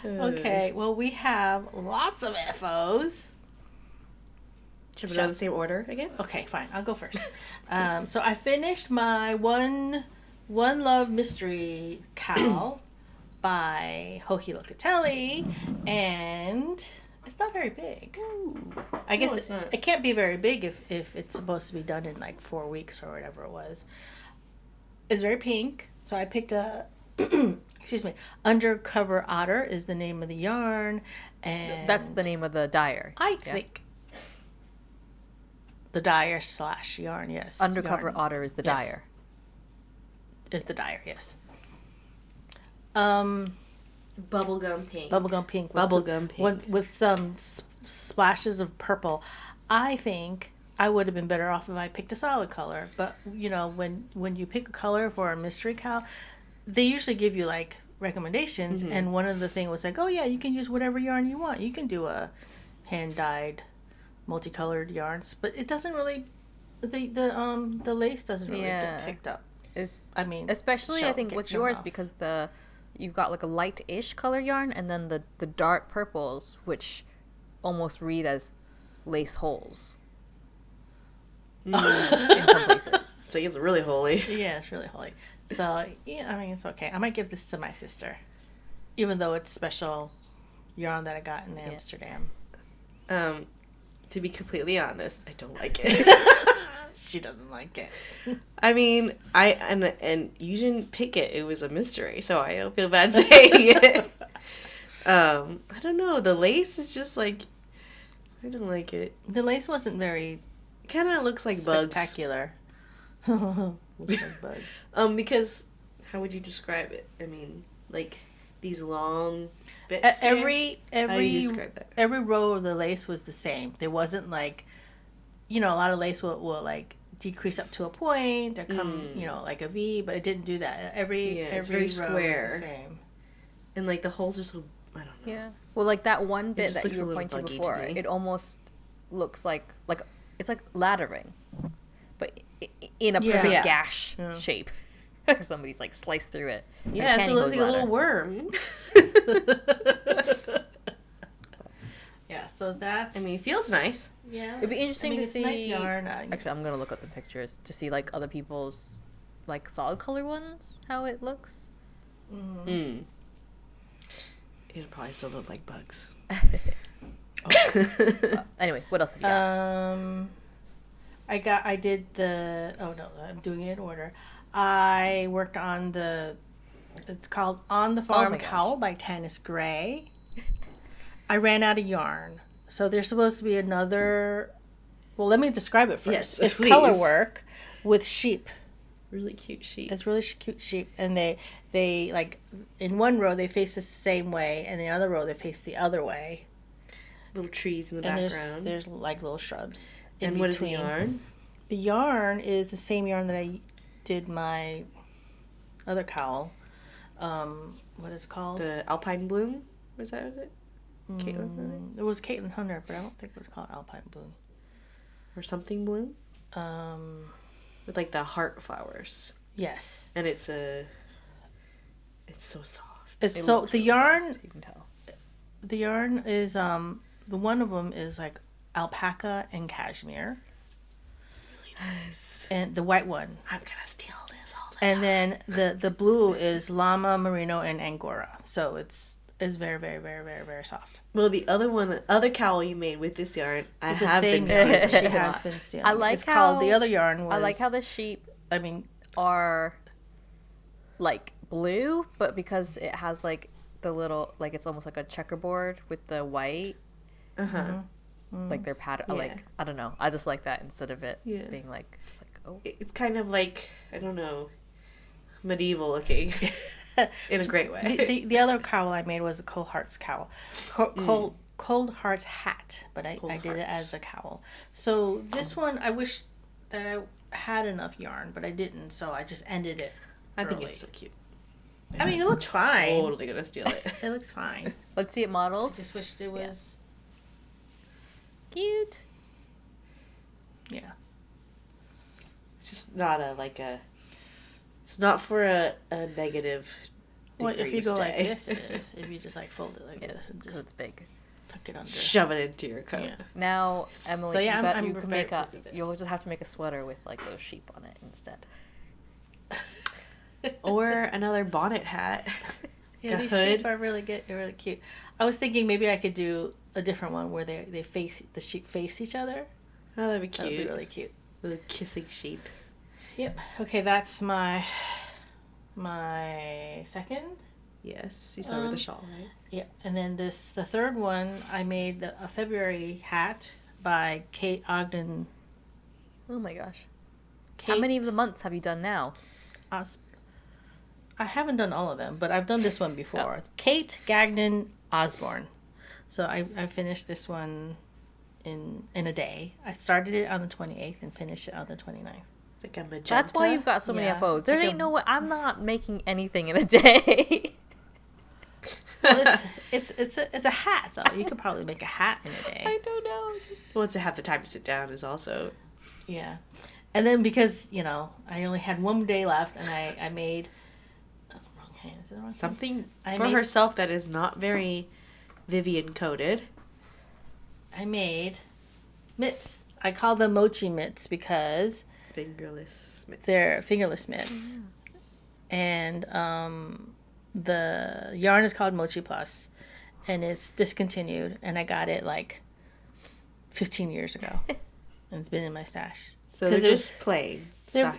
Okay, well, we have lots of FOs. Should we go in the same order again? Okay, fine. I'll go first. So I finished my One Love Mystery Cowl by Hohi Locatelli, and it's not very big. I guess it's not. it can't be very big if it's supposed to be done in like 4 weeks or whatever it was. It's very pink, so I picked a excuse me, Undercover Otter is the name of the yarn, and That's the name of the dyer. I Yeah. think the dyer / yarn, yes. Undercover yarn Otter is the Yes. dyer. is the dyer, yes. It's bubblegum pink. Bubblegum pink. Bubblegum pink. With some splashes of purple. I think I would have been better off if I picked a solid color. But, you know, when you pick a color for a mystery cowl, they usually give you, like, recommendations. Mm-hmm. And one of the things was like, oh, yeah, you can use whatever yarn you want. You can do a hand-dyed, multicolored yarns. But it doesn't really... The lace doesn't really Yeah. get picked up. Is I mean... especially I show- think get with shown yours off. because you've got like a light-ish color yarn and then the dark purples which almost read as lace holes in some places. So it's really holy. Yeah, it's really holy. So, yeah, I mean, it's okay. I might give this to my sister, even though it's special yarn that I got in Amsterdam. To be completely honest, I don't like it. She doesn't like it. I mean, and you didn't pick it. It was a mystery, so I don't feel bad saying it. I don't know. The lace is just like, I don't like it. The lace wasn't very It kind of looks like bugs. spectacular. Looks like bugs. Because how would you describe it? I mean, like these long bits. here? How do you describe that? Every row of the lace was the same. There wasn't like, you know, a lot of lace will like decrease up to a point or come, you know, like a V, but it didn't do that. Every it's every very row square. was the same. And like the holes are so, I don't know. Yeah. Well, like that one bit just that looks you a were little pointing to buggy to before, me. it almost looks like it's like laddering, but in a perfect Yeah. gash Yeah. shape. Somebody's like sliced through it. Yeah, so it looks like a little pantyhose worm. Yeah, so that's I mean, it feels nice. yeah. It'd be interesting to it's see. nice yarn. Actually, I'm gonna look at the pictures to see like other people's like solid color ones, how it looks. Mm. It'll probably still look like bugs. Anyway, what else have you got? I did the, oh no, I'm doing it in order. I worked on it's called On the Farm my gosh. Cowl by Tanis Gray. I ran out of yarn. So there's supposed to be another, well, let me describe it first. Yes, it's please. color work with sheep. Really cute sheep. It's really cute sheep. And they like, in one row they face the same way, and the other row they face the other way. Little trees in the And background. there's like little shrubs in and what is the between. yarn? The yarn is the same yarn that I did my other cowl. What is it called? The Alpine Bloom? Was that it? Caitlin? It was Caitlin Hunter, but I don't think it was called Alpine Bloom. Or something bloom? Um, With like the heart flowers. yes. And it's so soft. It's It so looks the really yarn. soft, you can tell. The yarn is the one of them is like alpaca and cashmere, Nice. and the white one, I'm gonna steal this all the time. and then the blue is llama, merino, and angora. So it's very very very very very soft. Well, the other cowl you made with this yarn, I The have same been yarn stealing. she has been stealing. I like it's called how- the other yarn was. I like how the sheep I mean, are like blue, but because it has like the little, like it's almost like a checkerboard with the white, like their pattern. Yeah. Like I don't know. I just like that instead of it Yeah. being like just like oh. It's kind of like, I don't know, medieval looking in a great way. the other cowl I made was a Cold Hearts cowl, Cold Hearts hat, but I did it as a cowl. So this one, I wish that I had enough yarn, but I didn't, so I just ended it. I think early. it's so cute. I mean, it looks fine. Totally gonna steal it. It looks fine. Let's see it modeled. Just wished it was. Cute. Yeah. It's just not it's not for a negative Well, if you degrees go like day. this, it is. If you just like fold it like this and Because just it's big. tuck it under. Shove it into your coat. Yeah. Now, Emily, So, yeah, you, I'm you can very make a. pleased with this. You'll just have to make a sweater with like those sheep on it instead. Or another bonnet hat. Yeah, A these hood. sheep are really good. They're really cute. I was thinking maybe I could do a different one where the sheep face each other. Oh, that'd be That would cute. be really cute. The kissing sheep. Yep. Okay, that's my second. Yes, you started with the shawl, right? Yeah, and then the third one I made a February hat by Kate Ogden. Oh my gosh! Kate How many of the months have you done now? I haven't done all of them, but I've done this one before. It's Kate Gagnon Osborn. So I finished this one in a day. I started it on the 28th and finished it on the 29th. It's like a magenta. That's why you've got so many Yeah, FOs. it's There like ain't a- no way. I'm not making anything in a day. Well, it's a hat though. You could probably make a hat in a day. I don't know. Once I have the time to sit down is also... Yeah. And then because, I only had one day left and I made wrong hand. Is it the wrong hand? Something I for made- herself that is not very Vivian coded. I made mitts. I call them Mochi Mitts because Fingerless mitts. they're fingerless mitts. And the yarn is called Mochi Plus and it's discontinued and I got it like 15 years ago. And it's been in my stash. So they're 'Cause there's- just plain. They're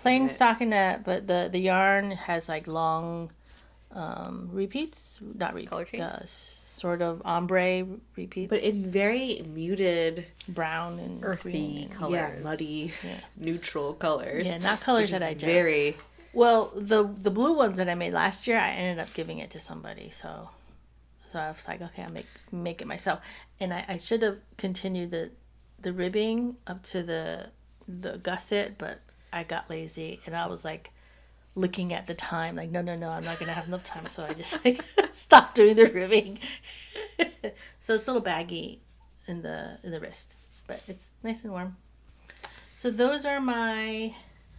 plain stockinette. stockinette, but the yarn has like long repeats, not repeats, Color change? sort of ombre repeats, But in very muted, brown and Earthy green. colors. yeah, muddy, Yeah. neutral colors. Yeah, not colors which that is I gel. very... Well, the blue ones that I made last year, I ended up giving it to somebody. So I was like, okay, I'll make it myself. And I should have continued the ribbing up to the gusset, but I got lazy and I was like looking at the time, like, no, I'm not gonna have enough time. So I just like stopped doing the ribbing. So it's a little baggy in the wrist, but it's nice and warm. So those are my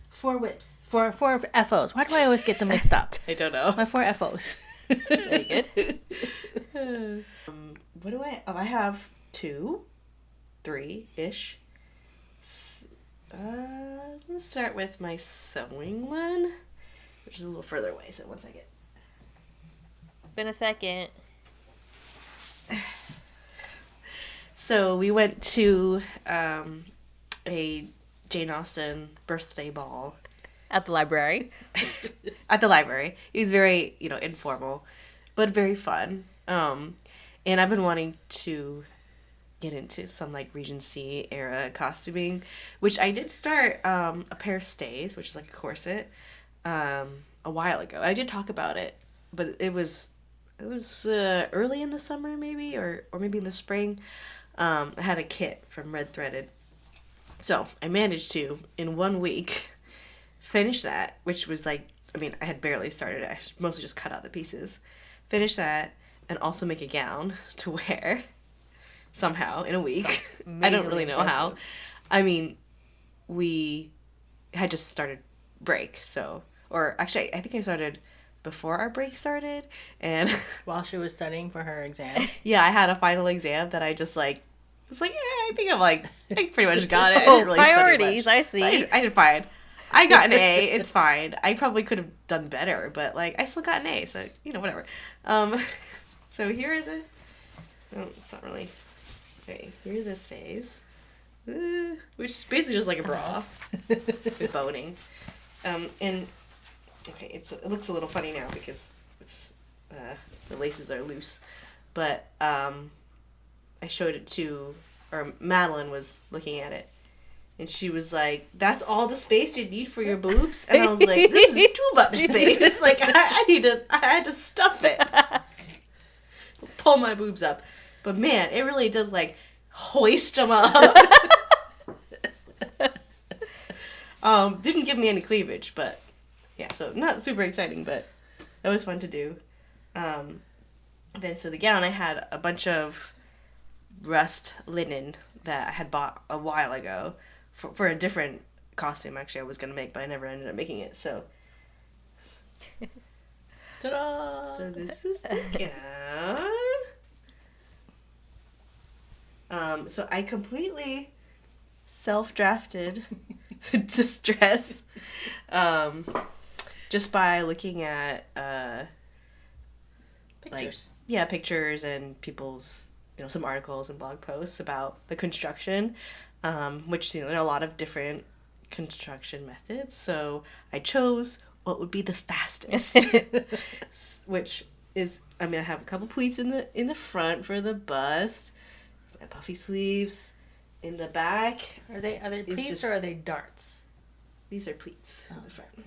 4 whips. Four FOs. Why do I always get them mixed up? I don't know. My 4 FOs. Very good. What do I... Oh, I have 2, 3-ish. I'm going to start with my sewing one, which is a little further away, so 1 second. Been a second. So we went to a Jane Austen birthday ball At the library. at the library. It was very, informal, but very fun. And I've been wanting to get into some like Regency era costuming, which I did start a pair of stays, which is like a corset, a while ago. I did talk about it, but it was early in the summer maybe, or maybe in the spring. I had a kit from Red Threaded, so I managed to in 1 week finish that, which was like, I had barely started it. I mostly just cut out the pieces, finish that, and also make a gown to wear somehow in a week. I don't really know how. We had just started break, or actually I think I started before our break started, and While she was studying for her exam. yeah, I had a final exam that I just like was like, I think I pretty much got it. I Oh, didn't really study priorities, much. I see. I did fine. I got an A. It's fine. I probably could have done better, but like I still got an A, so whatever. So here are the. Oh, it's not really. Okay, here are the stays, which is basically just like a bra with boning, and okay, it looks a little funny now because it's the laces are loose, but I showed it to, or Madeline was looking at it. And she was like, "That's all the space you need for your boobs?" And I was like, "This is too much space. Like, I had to stuff it, pull my boobs up." But man, it really does like hoist them up. Didn't give me any cleavage, but yeah, so not super exciting, but that was fun to do. Then so the gown, I had a bunch of rust linen that I had bought a while ago. For a different costume, actually, I was going to make, but I never ended up making it, so. Ta-da! So this is the gown. So I completely self-drafted this dress just by looking at Pictures. Pictures and people's, some articles and blog posts about the construction. Which, there are a lot of different construction methods. So I chose what would be the fastest, which is, I have a couple pleats in the front for the bust, my puffy sleeves in the back. Are they pleats or are they darts? These are pleats on the front.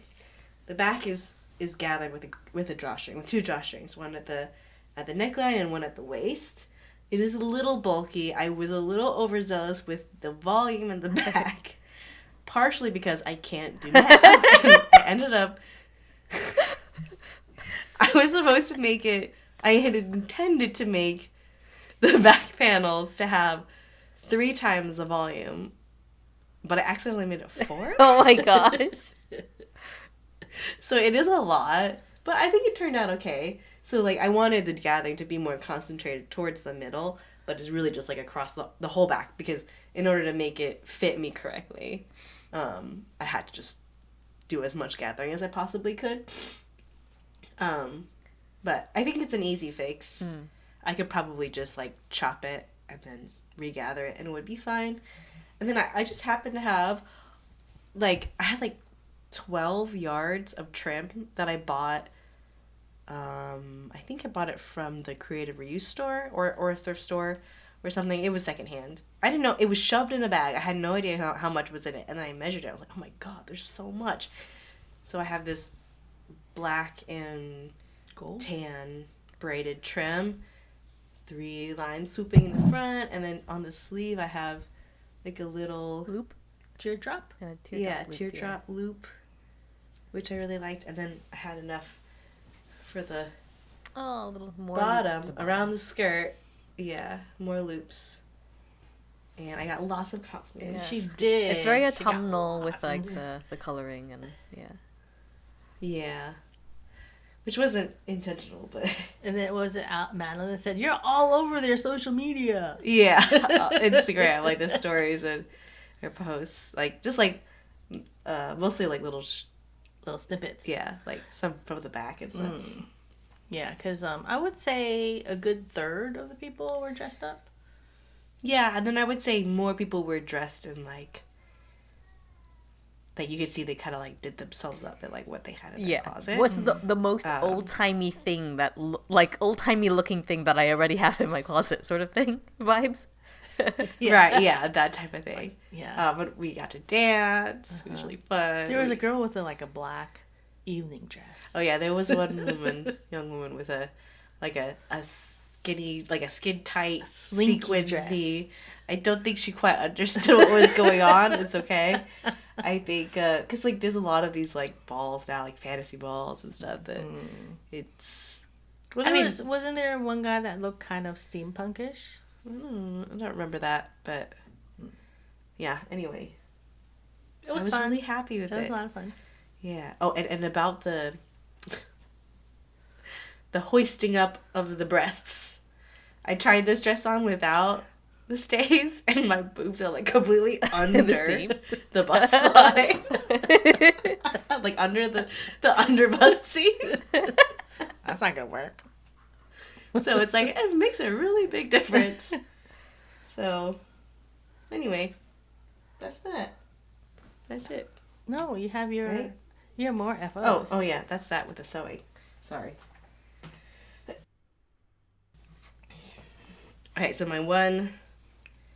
The back is gathered with a drawstring, with two drawstrings, one at the neckline and one at the waist. It is a little bulky. I was a little overzealous with the volume in the back, partially because I can't do math. I ended up. I was supposed to make it. I had intended to make the back panels to have 3 times the volume, but I accidentally made it 4. Oh my gosh. So it is a lot, but I think it turned out okay. So, like, I wanted the gathering to be more concentrated towards the middle, but it's really just, like, across the whole back, because in order to make it fit me correctly, I had to just do as much gathering as I possibly could. But I think it's an easy fix. I could probably just, like, chop it and then regather it, and it would be fine. And then I just happened to have, I had, 12 yards of trim that I bought. I think I bought it from the Creative Reuse store or a thrift store or something. It was secondhand. I didn't know. It was shoved in a bag. I had no idea how much was in it. And then I measured it. I was like, oh my God, there's so much. So I have this black and Gold tan braided trim, 3 lines swooping in the front, and then on the sleeve I have a little Loop? Teardrop? Teardrop loop, which I really liked. And then I had enough for the a little more bottom around the skirt. Yeah, more loops. And I got lots of compliments. She did. It's very autumnal with the coloring and yeah, which wasn't intentional, but and then was it Madeline that said, "You're all over their social media." Yeah, Instagram, the stories and her posts, mostly little snippets. Yeah, some from the back and stuff. Yeah, because I would say a good third of the people were dressed up. Yeah, and then I would say more people were dressed in you could see they kind of did themselves up in what they had in their closet. What's the most old-timey thing that old-timey looking thing that I already have in my closet sort of thing vibes? Right, yeah, that type of thing. Yeah. But we got to dance. It was really fun. There was a girl with a black evening dress. Oh yeah, there was one young woman with a skinny, a skin tight sequin dress. I don't think she quite understood what was going on. It's okay. I think because there's a lot of these balls now, fantasy balls and stuff that it's. Well, wasn't there one guy that looked kind of steampunkish? I don't remember that, but yeah. Anyway, I was really happy with it. It was a lot of fun. Yeah. Oh, and about the hoisting up of the breasts. I tried this dress on without the stays, and my boobs are like completely under the bust line. Like under the under bust seam. That's not gonna work. So it's like, it makes a really big difference. So, anyway, that's that. That's it. No, you have your, Right? you have more FOs. Oh yeah, that's that with the sewing. Sorry. Okay, so my one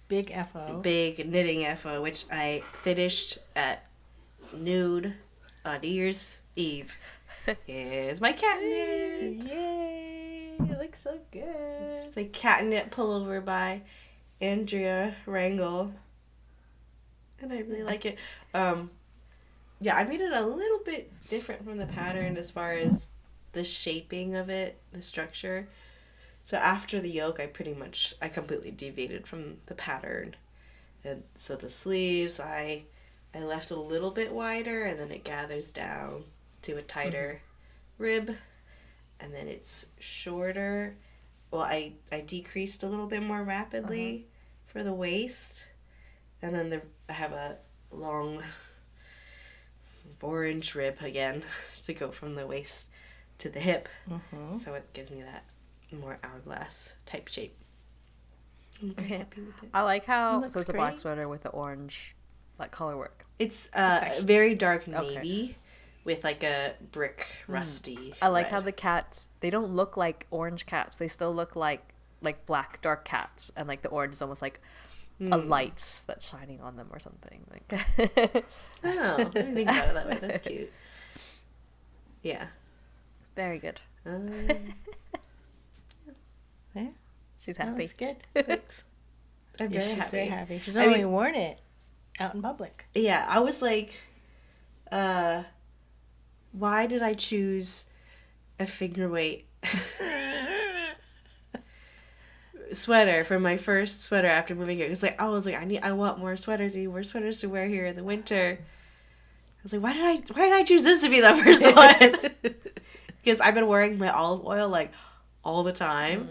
Big FO. big knitting FO, which I finished at noon on New Year's Eve, is my CatKnit. Yay! It looks so This good. is the CatKnit Pullover by Andrea Rangel, and I really like it. Yeah, I made it a little bit different from the pattern as far as the shaping of it, the structure. So after the yoke, I completely deviated from the pattern. And so the sleeves, I left a little bit wider, and then it gathers down to a tighter rib. And then it's shorter. Well, I decreased a little bit more rapidly for the waist. And then I have a long 4-inch rib again to go from the waist to the hip. So it gives me that more hourglass type shape. I'm very happy with it. I like how looks so it's a black great. sweater with the orange like color work. It's actually- very dark Okay. navy with like a brick rusty. I like red. how the cats, they don't look like orange cats. They still look like black dark cats, and like the orange is almost like a light that's shining on them or something. Like Oh, I didn't think about it that way. That's cute. Yeah. very good. Yeah, She's that happy. looks good. Thanks. I'm Yeah, very she's happy. very happy. She's I only mean- worn it out in public. Yeah, I was like, why did I choose a finger weight sweater for my first sweater after moving here? Because I was like, I want more sweaters. I need more sweaters to wear here in the winter. I was like, why did I choose this to be the first one? Because I've been wearing my olive oil like all the time.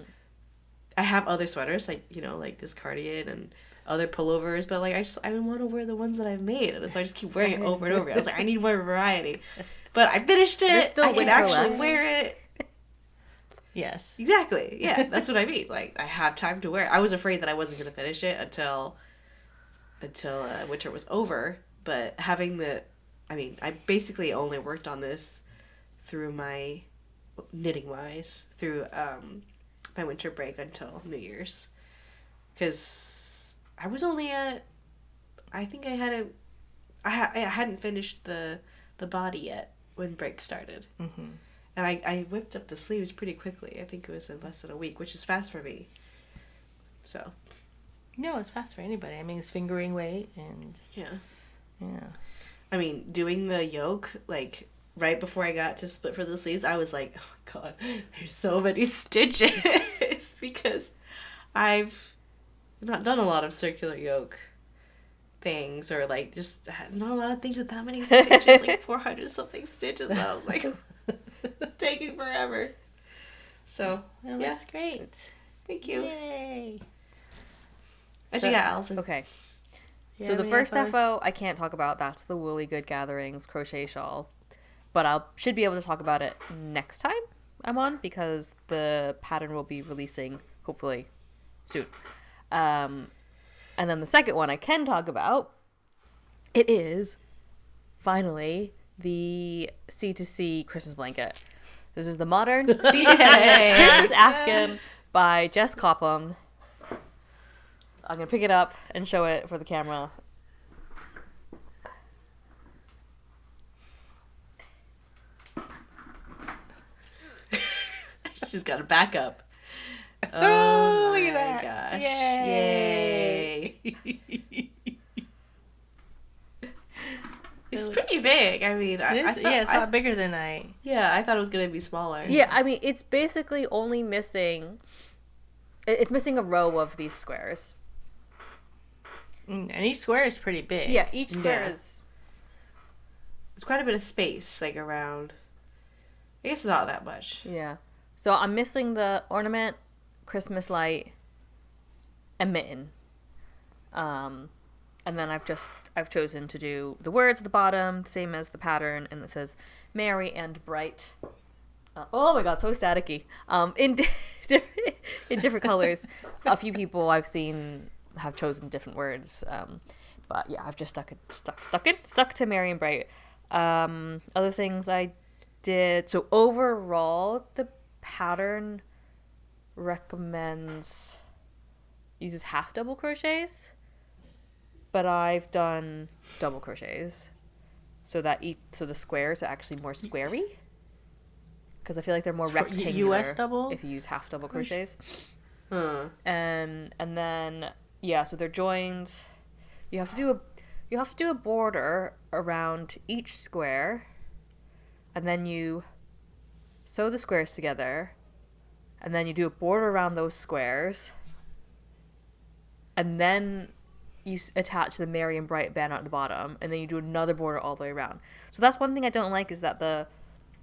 I have other sweaters like like this cardigan and other pullovers, but like I want to wear the ones that I've made, and so I just keep wearing it over and over. I was like, I need more variety, but I finished it. There's still I can winter actually left. wear it. Yes. Exactly. Yeah, that's what I mean. Like I have time to wear it. I was afraid that I wasn't gonna finish it until winter was over, but having I basically only worked on this through my knitting wise through my winter break until New Year's, because I was only I hadn't finished the body yet when break started, and I whipped up the sleeves pretty quickly. I think it was in less than a week, which is fast for me. So No, it's fast for anybody. I mean, it's fingering weight and yeah. I mean, doing the yoke, like, right before I got to split for the sleeves, I was like, oh my god, there's so many stitches, because I've not done a lot of circular yoke things, or, like, just not a lot of things with that many stitches, like 400 something stitches. I was like, taking forever. So, it yeah, looks great. thank you. Yay. What you got, Allison? Okay. You So have the any first FOs? FO I can't talk about. That's the Woolly Good Gatherings crochet shawl, but I should be able to talk about it next time I'm on, because the pattern will be releasing hopefully soon. And then the second one I can talk about, it is finally the C2C Christmas blanket. This is the modern C2C Christmas Afghan by Jess Coppom. I'm going to pick it up and show it for the camera. She's got a backup. Oh, look at my that. gosh. Yay. Yay. It's looks- pretty big. I mean, I It is, thought, yeah, it's a lot bigger than I thought it was going to be smaller. Yeah, I mean, it's basically only missing... It's missing a row of these squares. And each square is pretty big. Yeah, each square Yeah. is... It's quite a bit of space, like around. I guess not that much. Yeah. So I'm missing the ornament, Christmas light, and mitten. And then I've chosen to do the words at the bottom, same as the pattern, and it says merry and bright. Oh my god, so staticky. In different colors. A few people I've seen have chosen different words. But yeah, I've just stuck to merry and bright. Other things I did. So overall, the pattern uses half double crochets, but I've done double crochets so that the squares are actually more squarey, because I feel like they're more rectangular US double if you use half double crochets. And then so they're joined. You have to do a border around each square, and then you sew the squares together, and then you do a border around those squares, and then you attach the merry and bright banner at the bottom, and then you do another border all the way around. So that's one thing I don't like, is that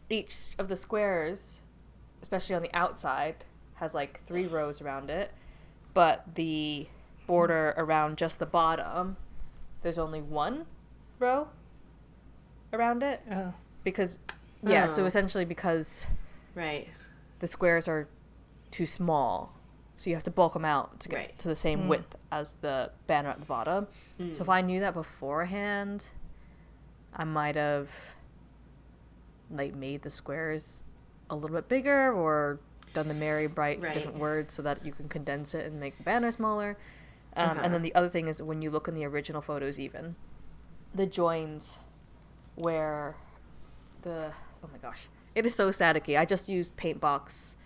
each of the squares, especially on the outside, has like 3 rows around it, but the border around just the bottom, there's only 1 row around it. Oh. Because so essentially because right, the squares are too small, so you have to bulk them out to get to the same width as the banner at the bottom. So if I knew that beforehand, I might have like made the squares a little bit bigger, or done the merry bright different words so that you can condense it and make the banner smaller. And then the other thing is, when you look in the original photos, even the joins where oh my gosh, it is so staticky. I just used paint box.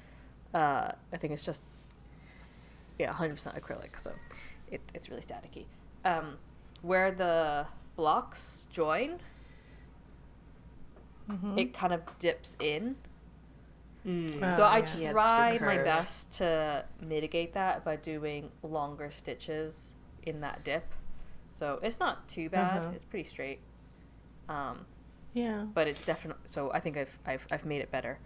I think it's just 100% acrylic, so it's really staticky. Where the blocks join, it kind of dips in. So I tried my best to mitigate that by doing longer stitches in that dip. So it's not too bad. It's pretty straight. But it's definitely, so I think I've made it better.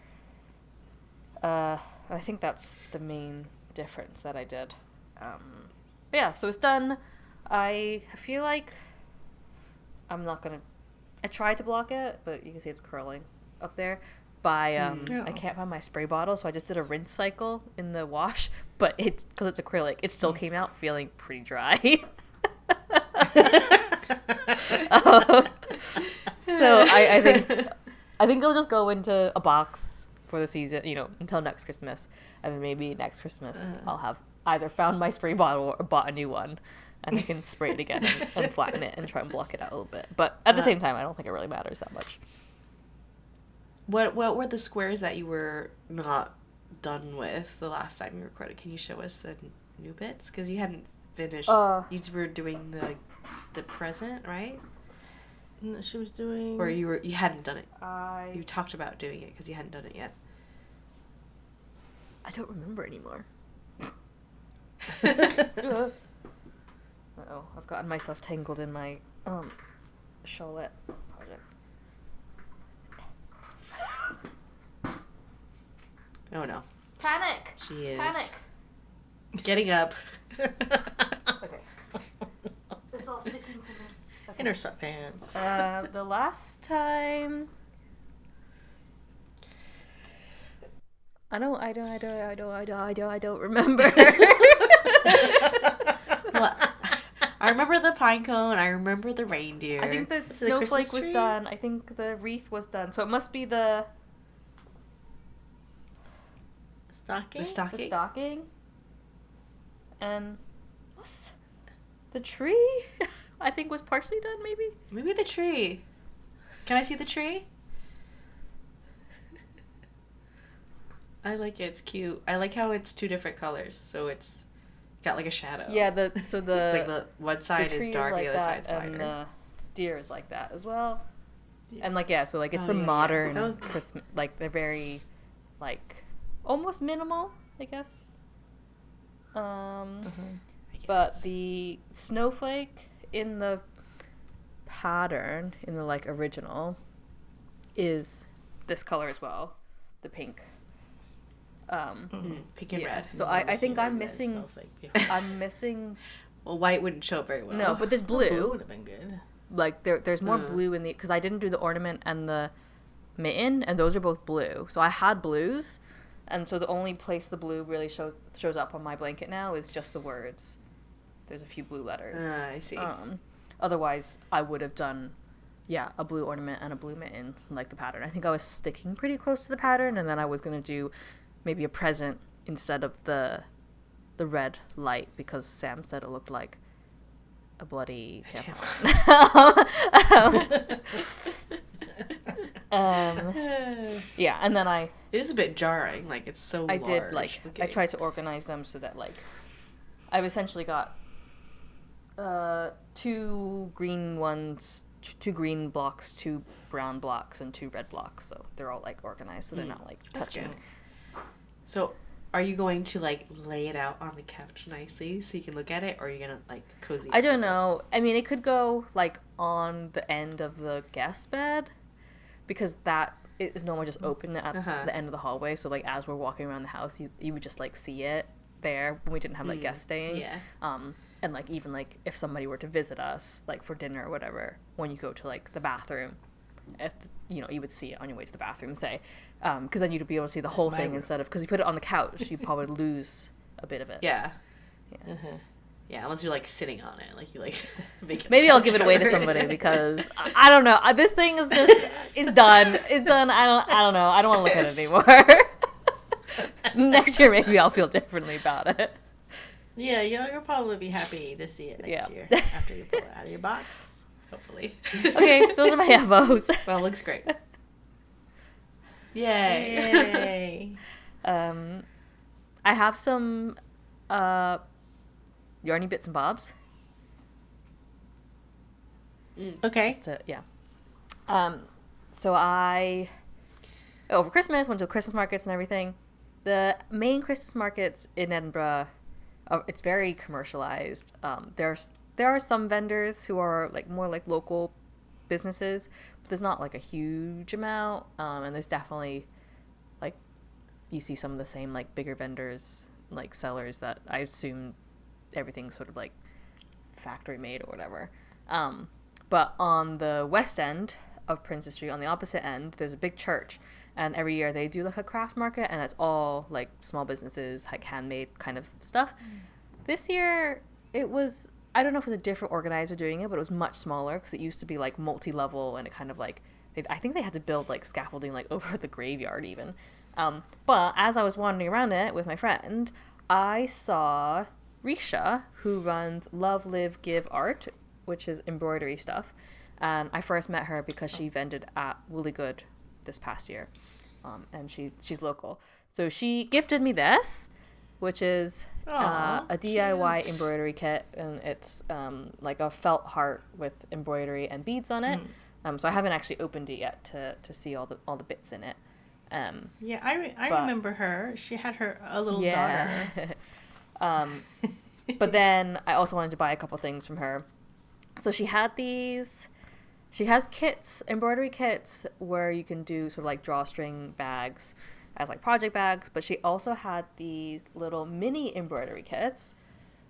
I think that's the main difference that I did. So it's done. I feel like I tried to block it, but you can see it's curling up there. I can't find my spray bottle, so I just did a rinse cycle in the wash, but because it's acrylic, it still came out feeling pretty dry. So I think it'll just go into a box for the season, until next Christmas, and then maybe next Christmas I'll have either found my spray bottle or bought a new one, and I can spray it again and flatten it and try and block it out a little bit. But at the same time, I don't think it really matters that much. What were the squares that you were not done with the last time you recorded? Can you show us the new bits? Because you hadn't finished. You were doing the present, right? No, she was doing. Or you hadn't done it. You talked about doing it because you hadn't done it yet. I don't remember anymore. Uh-oh, I've gotten myself tangled in my Shawlette project. Oh no. Panic! She is. Panic! Getting up. Okay. It's all sticking to me. Okay. In her sweatpants. The last time... I don't remember. Well, I remember the pine cone. I remember the reindeer. I think the snowflake was done. I think the wreath was done. So it must be the stocking. The stocking. The stocking. And what's the tree? I think was partially done. Maybe the tree. Can I see the tree? I like it. It's cute. I like how it's 2 different colors, so it's got like a shadow. Yeah. Like the one side is dark, like the other side's and lighter. the deer is like that as well. Yeah. And it's the modern Christmas. Like they're very, almost minimal, I guess. But the snowflake in the pattern in the original is this color as well, the pink. Pink and red. So I think I'm missing. I'm missing. Well, white wouldn't show very well. No, but there's Blue blue. would have been good. Like there's more blue in the, because I didn't do the ornament and the mitten, and those are both blue. So I had blues, and so the only place the blue really shows up on my blanket now is just the words. There's a few blue letters. I see. Otherwise, I would have done, a blue ornament and a blue mitten, like the pattern. I think I was sticking pretty close to the pattern, and then I was going to do maybe a present instead of the red light, because Sam said it looked like a bloody tampon. And then it is a bit jarring. Like, it's so I large. did, like, I tried to organize them so that, like, I've essentially got 2 green ones, 2 green blocks, 2 brown blocks, and 2 red blocks. So they're all, like, organized, so they're not, like, touching. So are you going to, like, lay it out on the couch nicely so you can look at it, or are you going to, like, cozy? I don't know. I mean, it could go, like, on the end of the guest bed, because that is normally just open at the end of the hallway. So, like, as we're walking around the house, you would just, like, see it there when we didn't have, like, guests staying. Yeah. And, like, even, like, if somebody were to visit us, like, for dinner or whatever, when you go to, like, the bathroom, if, you would see it on your way to the bathroom, say, because then you'd be able to see the whole thing instead of, because you put it on the couch, you'd probably lose a bit of it. Yeah. Yeah, unless you're, like, sitting on it, like, you, like, make it maybe I'll give it away to somebody, because I don't know, this thing is just, it's done, I don't know, I don't want to look at it anymore. Next year, maybe I'll feel differently about it. Yeah, you'll probably be happy to see it next year after you pull it out of your box. Hopefully. Okay, those are my FOs. Well, it looks great. Yay. I have some Yarny bits and bobs. Okay. So I, over Christmas, went to the Christmas markets and everything. The main Christmas markets in Edinburgh, it's very commercialized. There are some vendors who are, like, more like local businesses, but there's not, like, a huge amount. And there's definitely, like, you see some of the same, like, bigger vendors, like, sellers that I assume everything's sort of, like, factory made or whatever. But on the west end of Princess Street, on the opposite end, there's a big church, and every year they do, like, a craft market, and it's all, like, small businesses, like, handmade kind of stuff. This year it was, I don't know if it was a different organizer doing it, but it was much smaller, because it used to be, like, multi-level, and it kind of, like, I think they had to build, like, scaffolding, like, over the graveyard even. But as I was wandering around it with my friend, I saw Risha, who runs LoveLiveGiveArt, which is embroidery stuff. And I first met her because she vended at Woolly Good this past year. And she's local. So she gifted me this, which is a DIY embroidery kit. And it's like a felt heart with embroidery and beads on it. So I haven't actually opened it yet to see all the bits in it. Yeah, I remember her. She had a little daughter. But then I also wanted to buy a couple things from her. So she had these. She has kits, embroidery kits, where you can do sort of like drawstring bags as like project bags. But she also had these little mini embroidery kits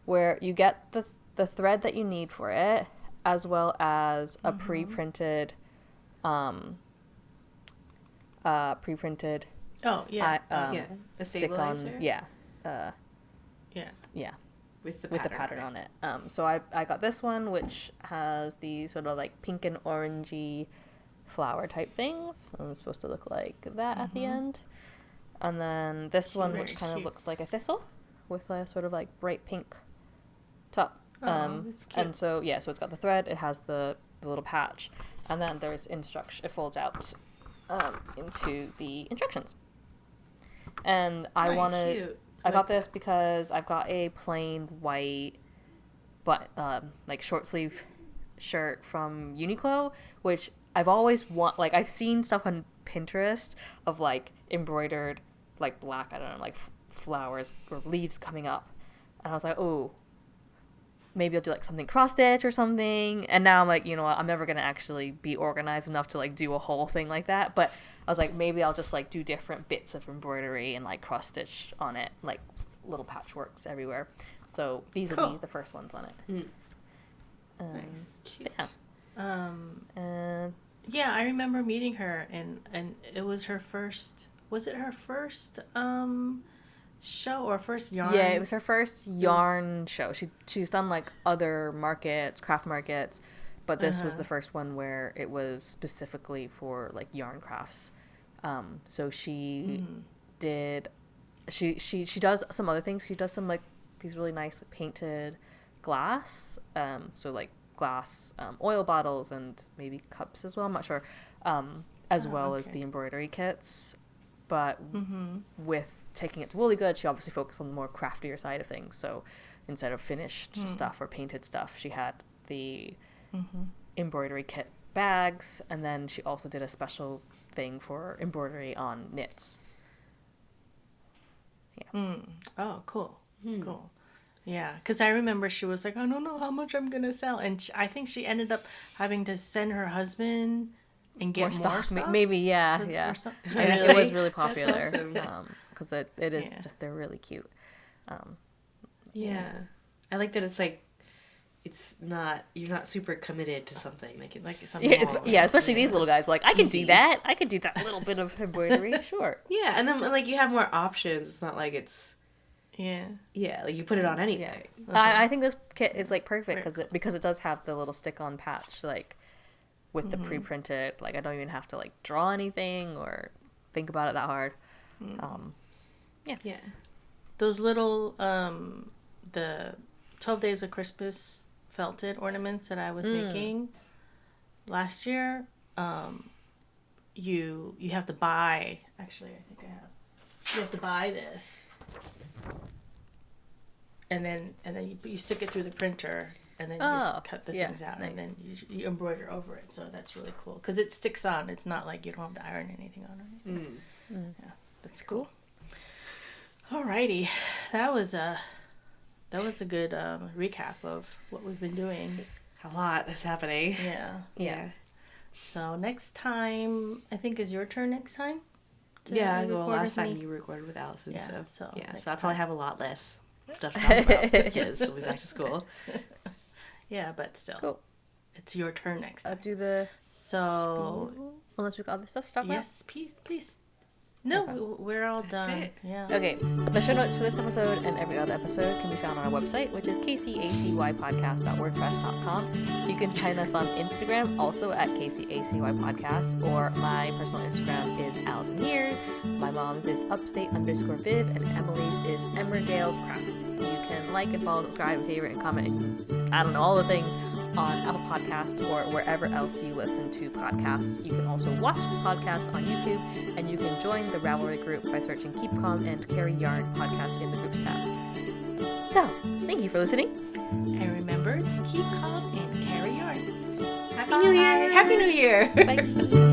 where you get the thread that you need for it, as well as a pre-printed A stabilizer. With the pattern on it. So I got this one, which has these sort of like pink and orangey flower type things, and it's supposed to look like that at the end. And then this one, which kind of looks like a thistle with a sort of like bright pink top. That's cute. And so so it's got the thread, it has the little patch, and then there's instruction. It folds out into the instructions. And I wanted. I got this because I've got a plain white, but like short sleeve shirt from Uniqlo, which I've always like I've seen stuff on Pinterest of like embroidered like black, I don't know, like flowers or leaves coming up, and I was like, oh, maybe I'll do like something cross stitch or something. And now I'm like, you know what, I'm never gonna actually be organized enough to like do a whole thing like that. But I was like, maybe I'll just like do different bits of embroidery and like cross stitch on it, like little patchworks everywhere. So these will be the first ones on it. Nice. Cute. Yeah. Yeah, I remember meeting her, and it was her first. Was it her first show or first yarn? Yeah, it was her first yarn show. She's done like other markets, craft markets, but this was the first one where it was specifically for like yarn crafts. So she did. She does some other things. She does some like these really nice like, painted glass. So like glass oil bottles and maybe cups as well. I'm not sure. As well as the embroidery kits, but with taking it to Woolly Good, she obviously focused on the more craftier side of things. So instead of finished stuff or painted stuff, she had the embroidery kit bags, and then she also did a special thing for embroidery on knits. Yeah. Oh, cool. Cool. Yeah, because I remember she was like, I don't know how much I'm going to sell. And I think she ended up having to send her husband and get more stuff. Maybe, yeah. I mean, it was really popular because it is just, they're really cute. Yeah. I like that it's like, it's not, you're not super committed to something. Like it's like something especially these little guys. Like, I can do that. I could do that little bit of embroidery. Sure. Yeah, and then like you have more options. It's not like it's... Yeah, like you put it on anything. Yeah. I think this kit is like perfect because it does have the little stick-on patch like with the pre-printed. Like I don't even have to like draw anything or think about it that hard. Yeah. Those little the 12 Days of Christmas felted ornaments that I was making last year. You have to buy. Actually, I think I have. You have to buy this. And then you stick it through the printer, and then you just cut the things out, and then you embroider over it. So that's really cool because it sticks on. It's not like you don't have to iron anything on or anything. Yeah, that's cool. Alrighty, that was a good recap of what we've been doing. A lot is happening. Yeah. So next time, I think is your turn next time. Well, last time you recorded with Allison, so I'll probably have a lot less stuff to talk about with kids. We'll be back to school. Yeah, but still, cool. It's your turn next time. I'll do the unless we got other stuff to talk about. Yes, please. No, we're all done. It. Yeah. Okay. The show notes for this episode and every other episode can be found on our website, which is kcacypodcast.wordpress.com. You can find us on Instagram, also at kcacypodcast, or my personal Instagram is Allison here. My mom's is upstate_Viv, and Emily's is Emmerdale Crafts. You can like and follow, subscribe, and favorite, and comment, and I don't know, all the things on Apple Podcasts or wherever else you listen to podcasts. You can also watch the podcast on YouTube, and you can join the Ravelry group by searching Keep Calm and Carry Yarn podcast in the groups tab. So, thank you for listening. And remember to keep calm and carry yarn. Happy New Year! Happy New Year! Bye.